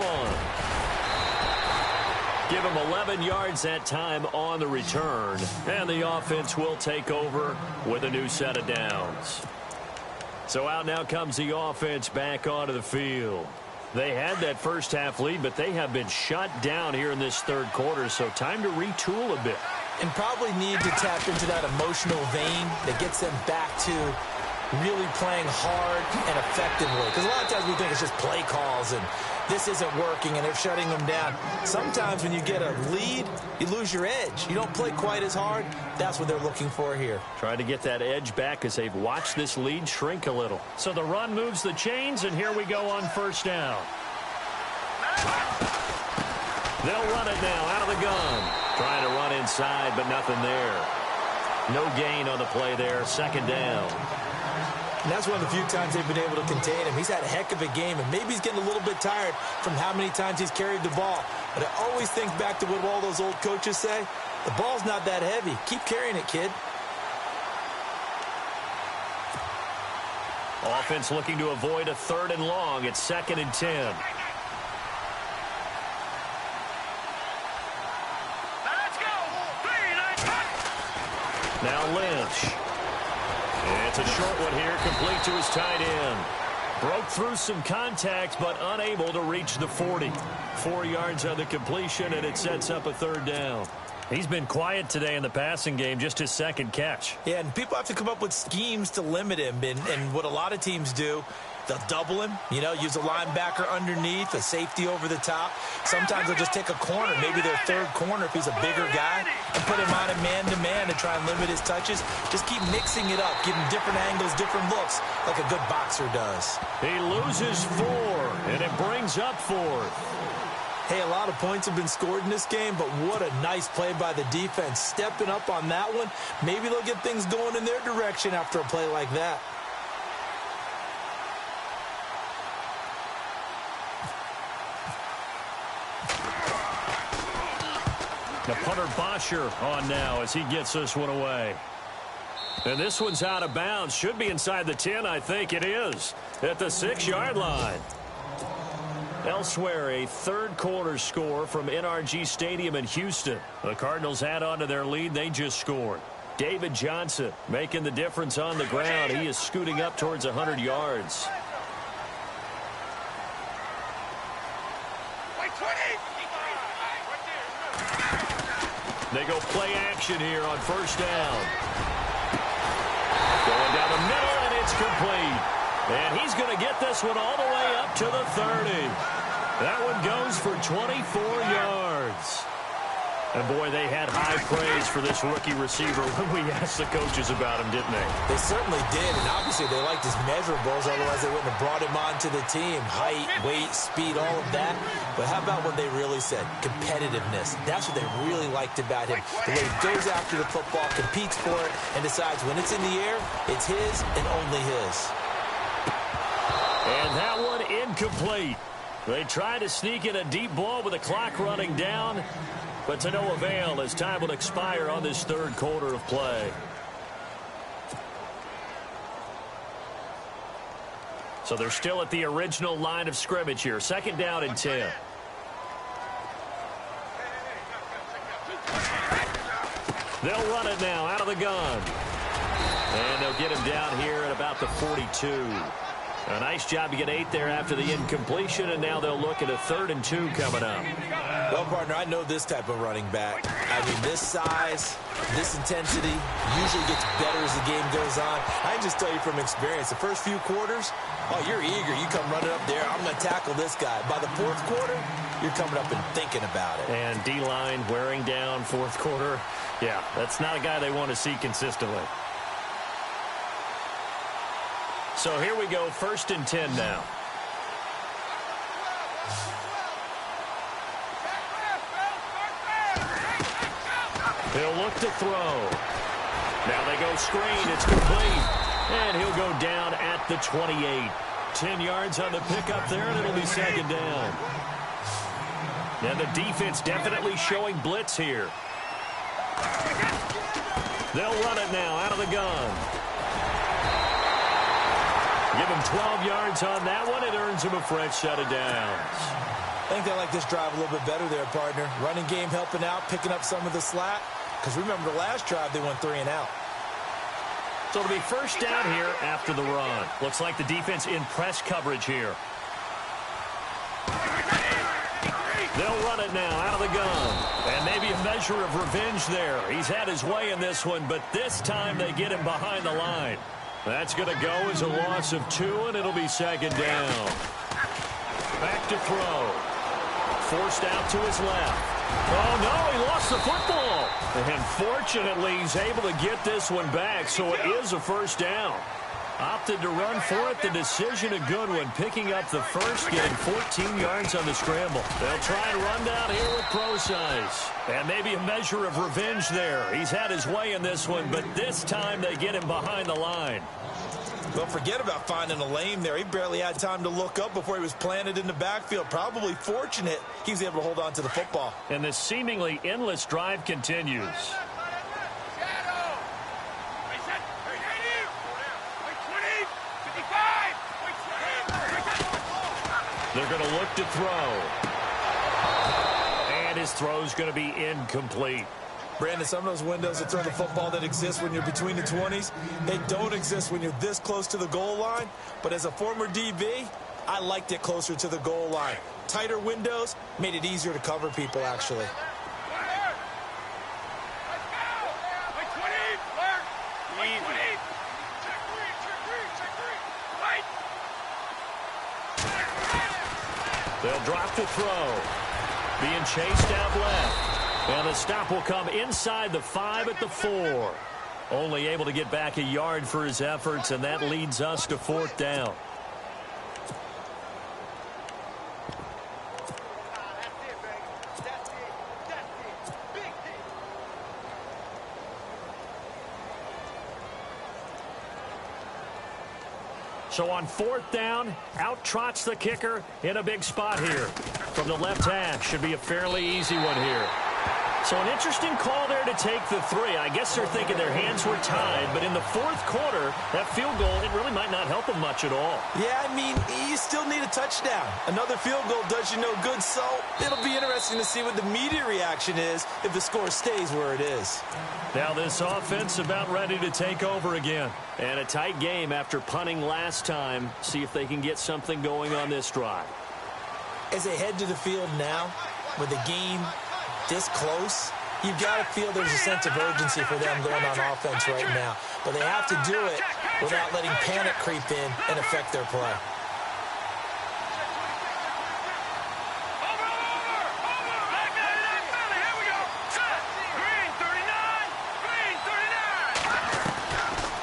Give him 11 yards that time on the return. And the offense will take over with a new set of downs. So out now comes the offense back onto the field. They had that first half lead, but they have been shut down here in this 3rd quarter, so time to retool a bit. And probably need to tap into that emotional vein that gets them back to really playing hard and effectively. Because a lot of times we think it's just play calls and this isn't working and they're shutting them down. Sometimes when you get a lead, you lose your edge. You don't play quite as hard. That's what they're looking for here. Trying to get that edge back as they've watched this lead shrink a little. So the run moves the chains, and here we go on 1st down. They'll run it now out of the gun. Trying to run inside, but nothing there. No gain on the play there. 2nd down. And that's one of the few times they've been able to contain him. He's had a heck of a game, and maybe he's getting a little bit tired from how many times he's carried the ball. But I always think back to what all those old coaches say. The ball's not that heavy. Keep carrying it, kid. Offense looking to avoid a 3rd and long. It's 2nd and 10. Now Lynch. It's a short one here, complete to his tight end. Broke through some contact, but unable to reach the 40. 4 yards on the completion, and it sets up a 3rd down. He's been quiet today in the passing game, just his 2nd catch. Yeah, and people have to come up with schemes to limit him, and what a lot of teams do, they'll double him, use a linebacker underneath, a safety over the top. Sometimes they'll just take a corner, maybe their 3rd corner if he's a bigger guy, and put him on a man-to-man to try and limit his touches. Just keep mixing it up, give him different angles, different looks, like a good boxer does. He loses 4, and it brings up 4th. Hey, a lot of points have been scored in this game, but what a nice play by the defense. Stepping up on that one, maybe they'll get things going in their direction after a play like that. The punter Bosher on now as he gets this one away. And this one's out of bounds. Should be inside the 10, I think it is. At the 6-yard line. Elsewhere, a third-quarter score from NRG Stadium in Houston. The Cardinals add on to their lead. They just scored. David Johnson making the difference on the ground. He is scooting up towards 100 yards. They go play action here on first down. Going down the middle, and it's complete. And he's going to get this one all the way up to the 30. That one goes for 24 yards. And, boy, they had high praise for this rookie receiver when we asked the coaches about him, didn't they? They certainly did, and obviously they liked his measurables, otherwise they wouldn't have brought him onto the team. Height, weight, speed, all of that. But how about what they really said? Competitiveness. That's what they really liked about him. The way he goes after the football, competes for it, and decides when it's in the air, it's his and only his. And that one incomplete. They tried to sneak in a deep ball with the clock running down, but to no avail as time will expire on this third quarter of play. So they're still at the original line of scrimmage here. Second down and 10. They'll run it now out of the gun. And they'll get him down here at about the 42. A nice job to get 8 there after the incompletion, and now they'll look at a 3rd and 2 coming up. Well, partner, I know this type of running back. I mean, this size, this intensity usually gets better as the game goes on. I can just tell you from experience, the first few quarters, oh, you're eager. You come running up there, I'm going to tackle this guy. By the fourth quarter, you're coming up and thinking about it. And D-line wearing down fourth quarter. Yeah, that's not a guy they want to see consistently. So here we go, 1st and 10 now. He'll look to throw. Now they go screen. It's complete. And he'll go down at the 28. 10 yards on the pickup there, and it'll be 2nd down. And the defense definitely showing blitz here. They'll run it now out of the gun. Give him 12 yards on that one. It earns him a fresh set of downs. I think they like this drive a little bit better there, partner. Running game helping out, picking up some of the slack. Because remember the last drive, they went 3 and out. So it'll be first down here after the run. Looks like the defense in press coverage here. They'll run it now out of the gun. And maybe a measure of revenge there. He's had his way in this one, but this time they get him behind the line. That's going to go as a loss of 2, and it'll be 2nd down. Back to throw. Forced out to his left. Oh, no, he lost the football. And fortunately, he's able to get this one back, so it is a first down. Opted to run for it. The decision a good one, picking up the first, getting 14 yards on the scramble. They'll try and run down here with Procise. And maybe a measure of revenge there. He's had his way in this one, but this time they get him behind the line. Well, forget about finding a lane there. He barely had time to look up before he was planted in the backfield. Probably fortunate he was able to hold on to the football. And this seemingly endless drive continues. They're going to look to throw. And his throw's going to be incomplete. Brandon, some of those windows to throw the football that exist when you're between the 20s, they don't exist when you're this close to the goal line. But as a former DB, I liked it closer to the goal line. Tighter windows made it easier to cover people, actually. They'll drop the throw. Being chased out left. And the stop will come inside the 5 at the 4. Only able to get back a yard for his efforts, and that leads us to 4th down. So on 4th down, out trots the kicker in a big spot here. From the left hash, should be a fairly easy one here. So an interesting call there to take the three. I guess they're thinking their hands were tied, but in the fourth quarter, that field goal, it really might not help them much at all. Yeah, I mean, you still need a touchdown. Another field goal does you no good, so it'll be interesting to see what the media reaction is if the score stays where it is. Now this offense about ready to take over again. And a tight game after punting last time. See if they can get something going on this drive. As they head to the field now, with the game this close, you've got to feel there's a sense of urgency for them going on offense right now. But they have to do it without letting panic creep in and affect their play.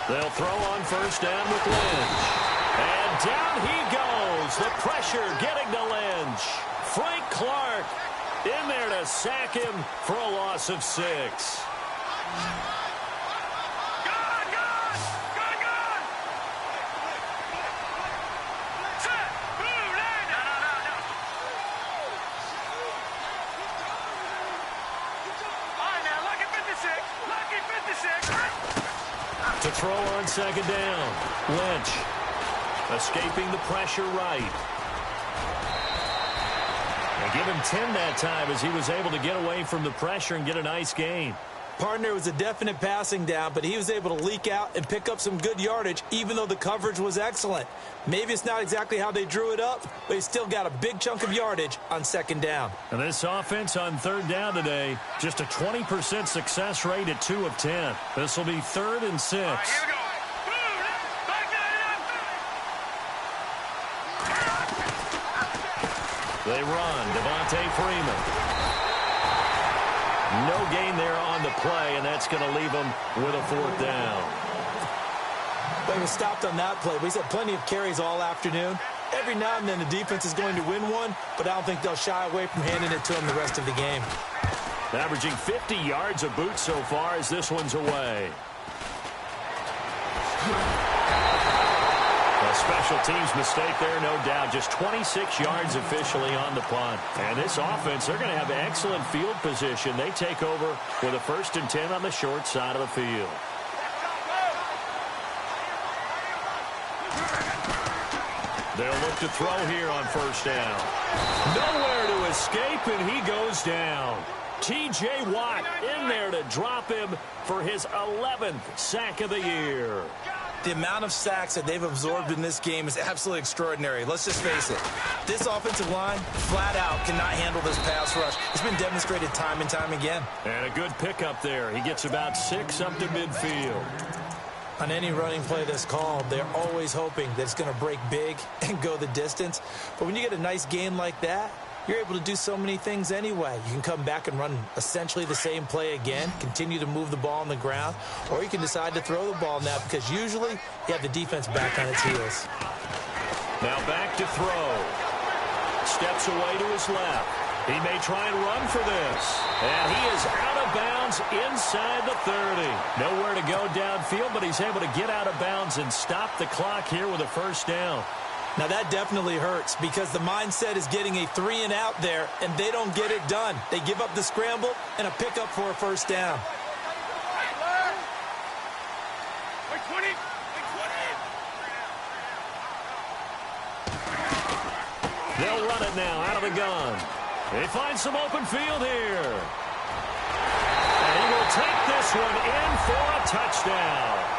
They'll throw on first down with Lynch. And down he goes. The pressure getting to Lynch. Frank Clark in there to sack him for a loss of 6. To throw on second down. Lynch escaping the pressure right. And give him 10 that time as he was able to get away from the pressure and get a nice gain. Partner was a definite passing down, but he was able to leak out and pick up some good yardage, even though the coverage was excellent. Maybe it's not exactly how they drew it up, but he still got a big chunk of yardage on second down. And this offense on third down today, just a 20% success rate at 2 of 10. This will be 3rd and 6. Here we go. They run. Devontae Freeman. No gain there on the play, and that's going to leave them with a 4th down. Well, he was stopped on that play, but he's had plenty of carries all afternoon. Every now and then the defense is going to win one, but I don't think they'll shy away from handing it to him the rest of the game. Averaging 50 yards a boot so far as this one's away. A special teams mistake there, no doubt. Just 26 yards officially on the punt. And this offense, they're going to have excellent field position. They take over with a 1st and 10 on the short side of the field. They'll look to throw here on first down. Nowhere to escape, and he goes down. T.J. Watt in there to drop him for his 11th sack of the year. The amount of sacks that they've absorbed in this game is absolutely extraordinary. Let's just face it. This offensive line, flat out, cannot handle this pass rush. It's been demonstrated time and time again. And a good pickup there. He gets about 6 up to midfield. On any running play that's called, they're always hoping that it's going to break big and go the distance. But when you get a nice gain like that, you're able to do so many things anyway. You can come back and run essentially the same play again, continue to move the ball on the ground, or you can decide to throw the ball now because usually you have the defense back on its heels. Now back to throw. Steps away to his left. He may try and run for this. And he is out of bounds inside the 30. Nowhere to go downfield, but he's able to get out of bounds and stop the clock here with a 1st down. Now, that definitely hurts because the mindset is getting a 3 and out there, and they don't get it done. They give up the scramble and a pickup for a 1st down. They'll run it now out of the gun. They find some open field here. And he will take this one in for a touchdown.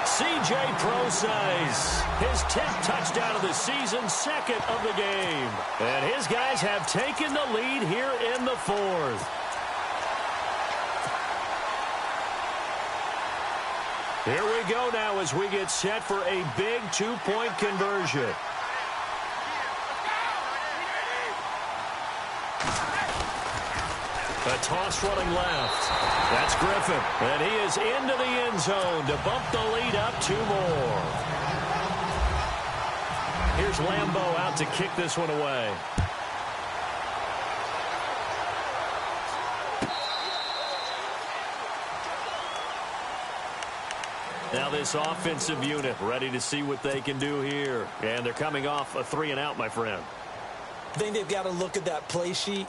C.J. Prosise, his 10th touchdown of the season, 2nd of the game. And his guys have taken the lead here in the 4th. Here we go now as we get set for a big 2-point conversion. A toss running left. That's Griffin. And he is into the end zone to bump the lead up 2 more. Here's Lambeau out to kick this one away. Now this offensive unit ready to see what they can do here. And they're coming off a 3 and out, my friend. I think they've got to look at that play sheet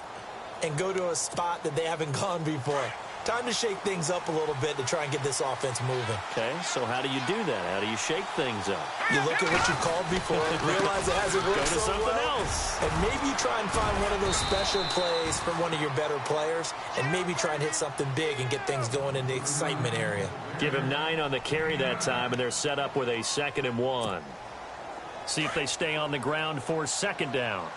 and go to a spot that they haven't gone before. Time to shake things up a little bit to try and get this offense moving. Okay, so how do you do that? How do you shake things up? You look at what you've called before, realize it hasn't worked Go to so something well, else. and maybe try and find one of those special plays from one of your better players, and maybe try and hit something big and get things going in the excitement area. Give him 9 on the carry that time, and they're set up with a 2nd and 1. See if they stay on the ground for 2nd down.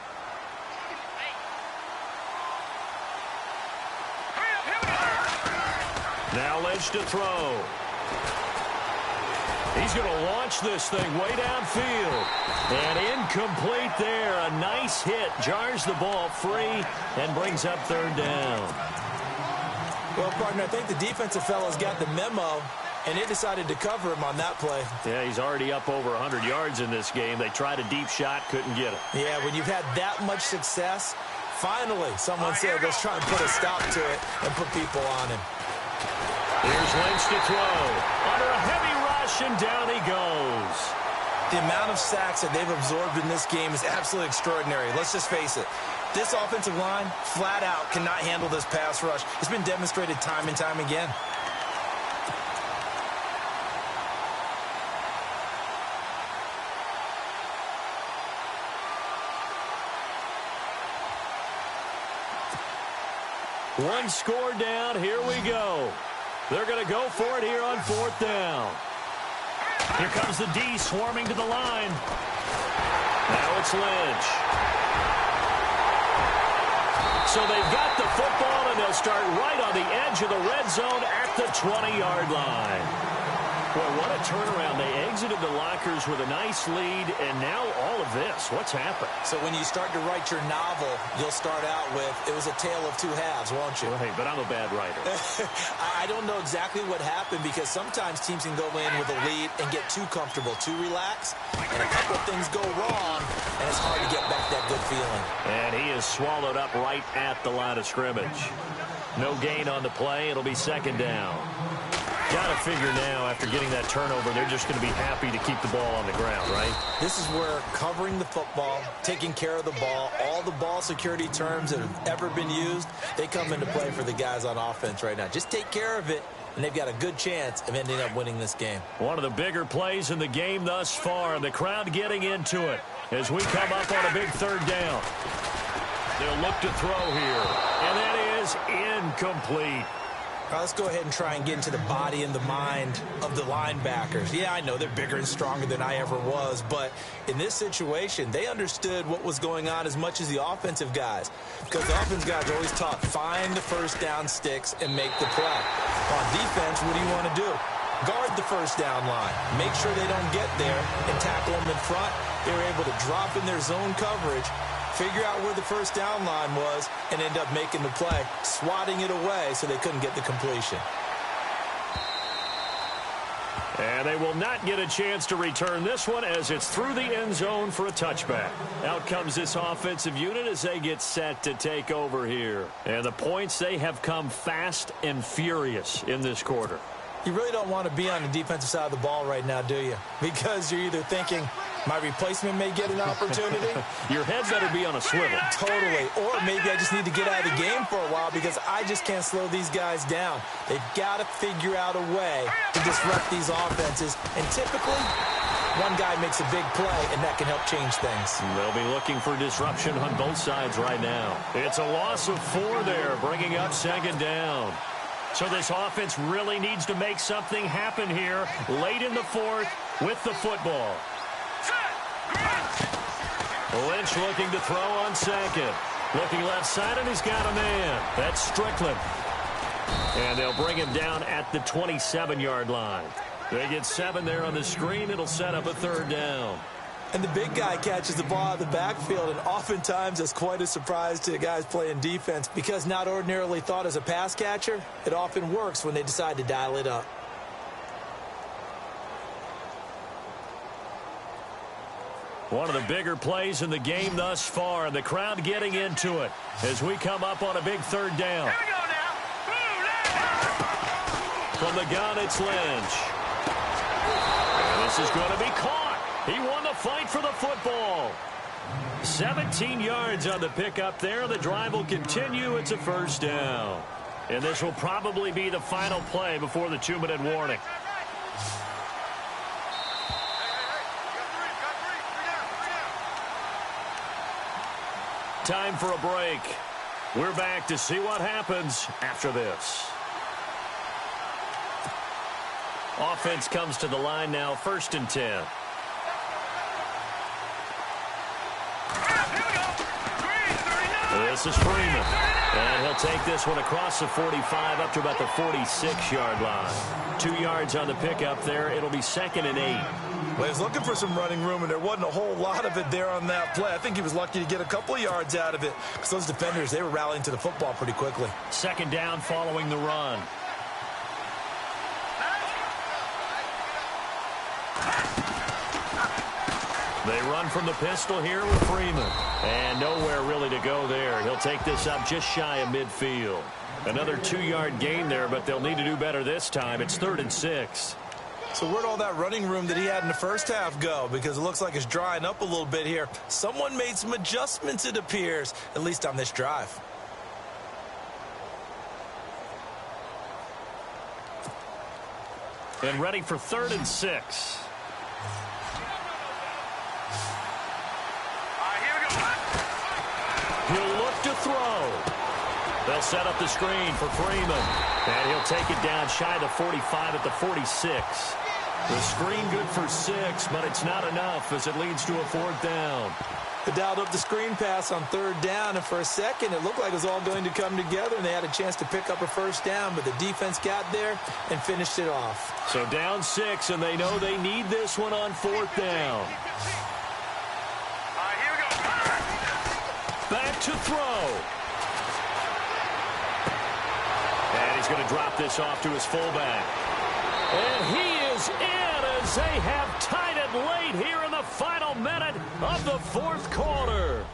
Now Lynch to throw. He's going to launch this thing way downfield. And incomplete there. A nice hit. Jars the ball free and brings up 3rd down. Well, partner, I think the defensive fellas got the memo, and they decided to cover him on that play. Yeah, he's already up over 100 yards in this game. They tried a deep shot, couldn't get it. Yeah, when you've had that much success, finally someone said, let's try and put a stop to it and put people on him. Here's Lynch to throw. Under a heavy rush, and down he goes. The amount of sacks that they've absorbed in this game is absolutely extraordinary. Let's just face it. This offensive line, flat out, cannot handle this pass rush. It's been demonstrated time and time again. One score down. Here we go. They're going to go for it here on 4th down. Here comes the D swarming to the line. Now it's Lynch. So they've got the football, and they'll start right on the edge of the red zone at the 20-yard line. Boy, what a turnaround. They exited the lockers with a nice lead, and now all of this. What's happened? So when you start to write your novel, you'll start out with, it was a tale of 2 halves, won't you? Right, but I'm a bad writer. I don't know exactly what happened, because sometimes teams can go in with a lead and get too comfortable, too relaxed, and a couple of things go wrong, and it's hard to get back that good feeling. And he is swallowed up right at the line of scrimmage. No gain on the play. It'll be 2nd down. Got to figure now, after getting that turnover, they're just going to be happy to keep the ball on the ground, right? This is where covering the football, taking care of the ball, all the ball security terms that have ever been used, they come into play for the guys on offense right now. Just take care of it, and they've got a good chance of ending up winning this game. One of the bigger plays in the game thus far, and the crowd getting into it as we come up on a big 3rd down. They'll look to throw here, and that is incomplete. All right, let's go ahead and try and get into the body and the mind of the linebackers. Yeah, I know they're bigger and stronger than I ever was, but in this situation, they understood what was going on as much as the offensive guys, because the offensive guys are always taught, find the 1st down sticks and make the play. On defense, what do you want to do? Guard the 1st down line. Make sure they don't get there and tackle them in front. They were able to drop in their zone coverage, figure out where the 1st down line was, and end up making the play, swatting it away so they couldn't get the completion. And they will not get a chance to return this one as it's through the end zone for a touchback. Out comes this offensive unit as they get set to take over here. And the points, they have come fast and furious in this quarter. You really don't want to be on the defensive side of the ball right now, do you? Because you're either thinking, my replacement may get an opportunity. Your head better be on a swivel. Totally. Or maybe I just need to get out of the game for a while because I just can't slow these guys down. They've got to figure out a way to disrupt these offenses. And typically, one guy makes a big play, and that can help change things. They'll be looking for disruption on both sides right now. It's a loss of 4 there, bringing up 2nd down. So this offense really needs to make something happen here late in the 4th with the football. Lynch looking to throw on 2nd. Looking left side, and he's got a man. That's Strickland. And they'll bring him down at the 27-yard line. They get 7 there on the screen. It'll set up a 3rd down. And the big guy catches the ball out of the backfield, and oftentimes it's quite a surprise to the guys playing defense because not ordinarily thought as a pass catcher, it often works when they decide to dial it up. One of the bigger plays in the game thus far, and the crowd getting into it as we come up on a big 3rd down. Here we go now. From the gun, it's Lynch. And this is going to be caught. He won the fight for the football. 17 yards on the pickup there. The drive will continue. It's a first down. And this will probably be the final play before the 2-minute warning. Time for a break. We're back to see what happens after this. Offense comes to the line now, 1st and 10. This is Freeman. And he'll take this one across the 45 up to about the 46-yard line. 2 yards on the pickup there. It'll be 2nd and 8. Well, he was looking for some running room, and there wasn't a whole lot of it there on that play. I think he was lucky to get a couple of yards out of it because those defenders, they were rallying to the football pretty quickly. 2nd down following the run. They run from the pistol here with Freeman. And nowhere really to go there. He'll take this up just shy of midfield. Another 2-yard gain there, but they'll need to do better this time. It's 3rd and 6. So where'd all that running room that he had in the first half go? Because it looks like it's drying up a little bit here. Someone made some adjustments, it appears, at least on this drive. And ready for 3rd and 6. He'll look to throw. They'll set up the screen for Freeman. And he'll take it down shy of the 45 at the 46. The screen good for 6, but it's not enough as it leads to a 4th down. They dialed up the screen pass on 3rd down, and for a second it looked like it was all going to come together, and they had a chance to pick up a 1st down, but the defense got there and finished it off. So down 6, and they know they need this one on 4th down. Back to throw. And he's going to drop this off to his fullback. And he is in as they have tied it late here in the final minute of the 4th quarter.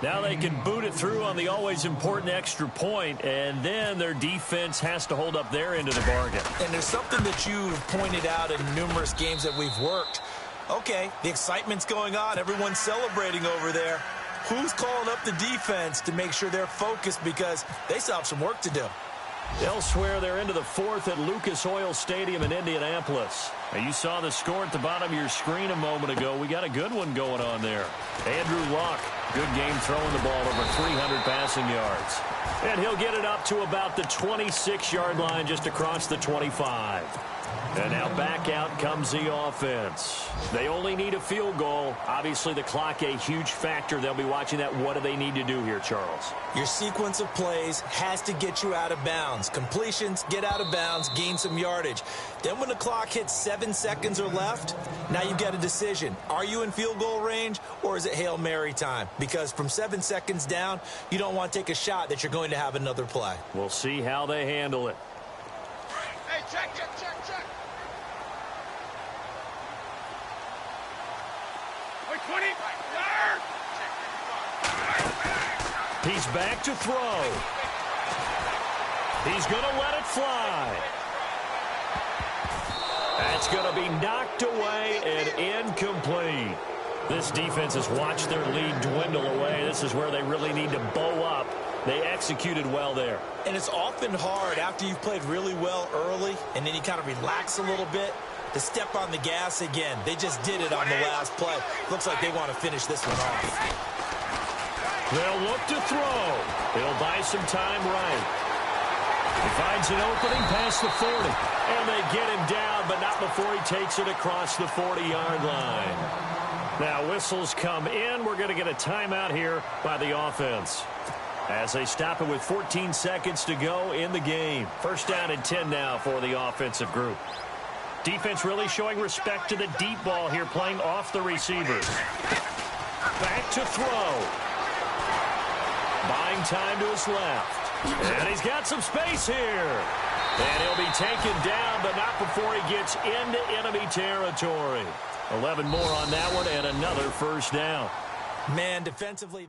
Now they can boot it through on the always important extra point, and then their defense has to hold up their end of the bargain. And there's something that you've pointed out in numerous games that we've worked. Okay, the excitement's going on. Everyone's celebrating over there. Who's calling up the defense to make sure they're focused because they still have some work to do? Elsewhere, they're into the 4th at Lucas Oil Stadium in Indianapolis. Now, you saw the score at the bottom of your screen a moment ago. We got a good one going on there. Andrew Luck, good game throwing the ball over 300 passing yards. And he'll get it up to about the 26-yard line just across the 25. And now back out comes the offense. They only need a field goal. Obviously, the clock a huge factor. They'll be watching that. What do they need to do here, Charles? Your sequence of plays has to get you out of bounds. Completions, get out of bounds, gain some yardage. Then when the clock hits 7 seconds or left, now you've got a decision. Are you in field goal range or is it Hail Mary time? Because from 7 seconds down, you don't want to take a shot that you're going to have another play. We'll see how they handle it. Hey, check. Wait, 20. He's back to throw. He's going to let it fly. That's going to be knocked away and incomplete. This defense has watched their lead dwindle away. This is where they really need to bow up. They executed well there. And it's often hard after you've played really well early and then you kind of relax a little bit to step on the gas again. They just did it on the last play. Looks like they want to finish this one off. They'll look to throw. They'll buy some time right. He finds an opening past the 40. And they get him down, but not before he takes it across the 40-yard line. Now whistles come in. We're going to get a timeout here by the offense, as they stop it with 14 seconds to go in the game. 1st down and 10 now for the offensive group. Defense really showing respect to the deep ball here, playing off the receivers. Back to throw. Buying time to his left. And he's got some space here. And he'll be taken down, but not before he gets into enemy territory. 11 more on that one and another 1st down. Man, defensively...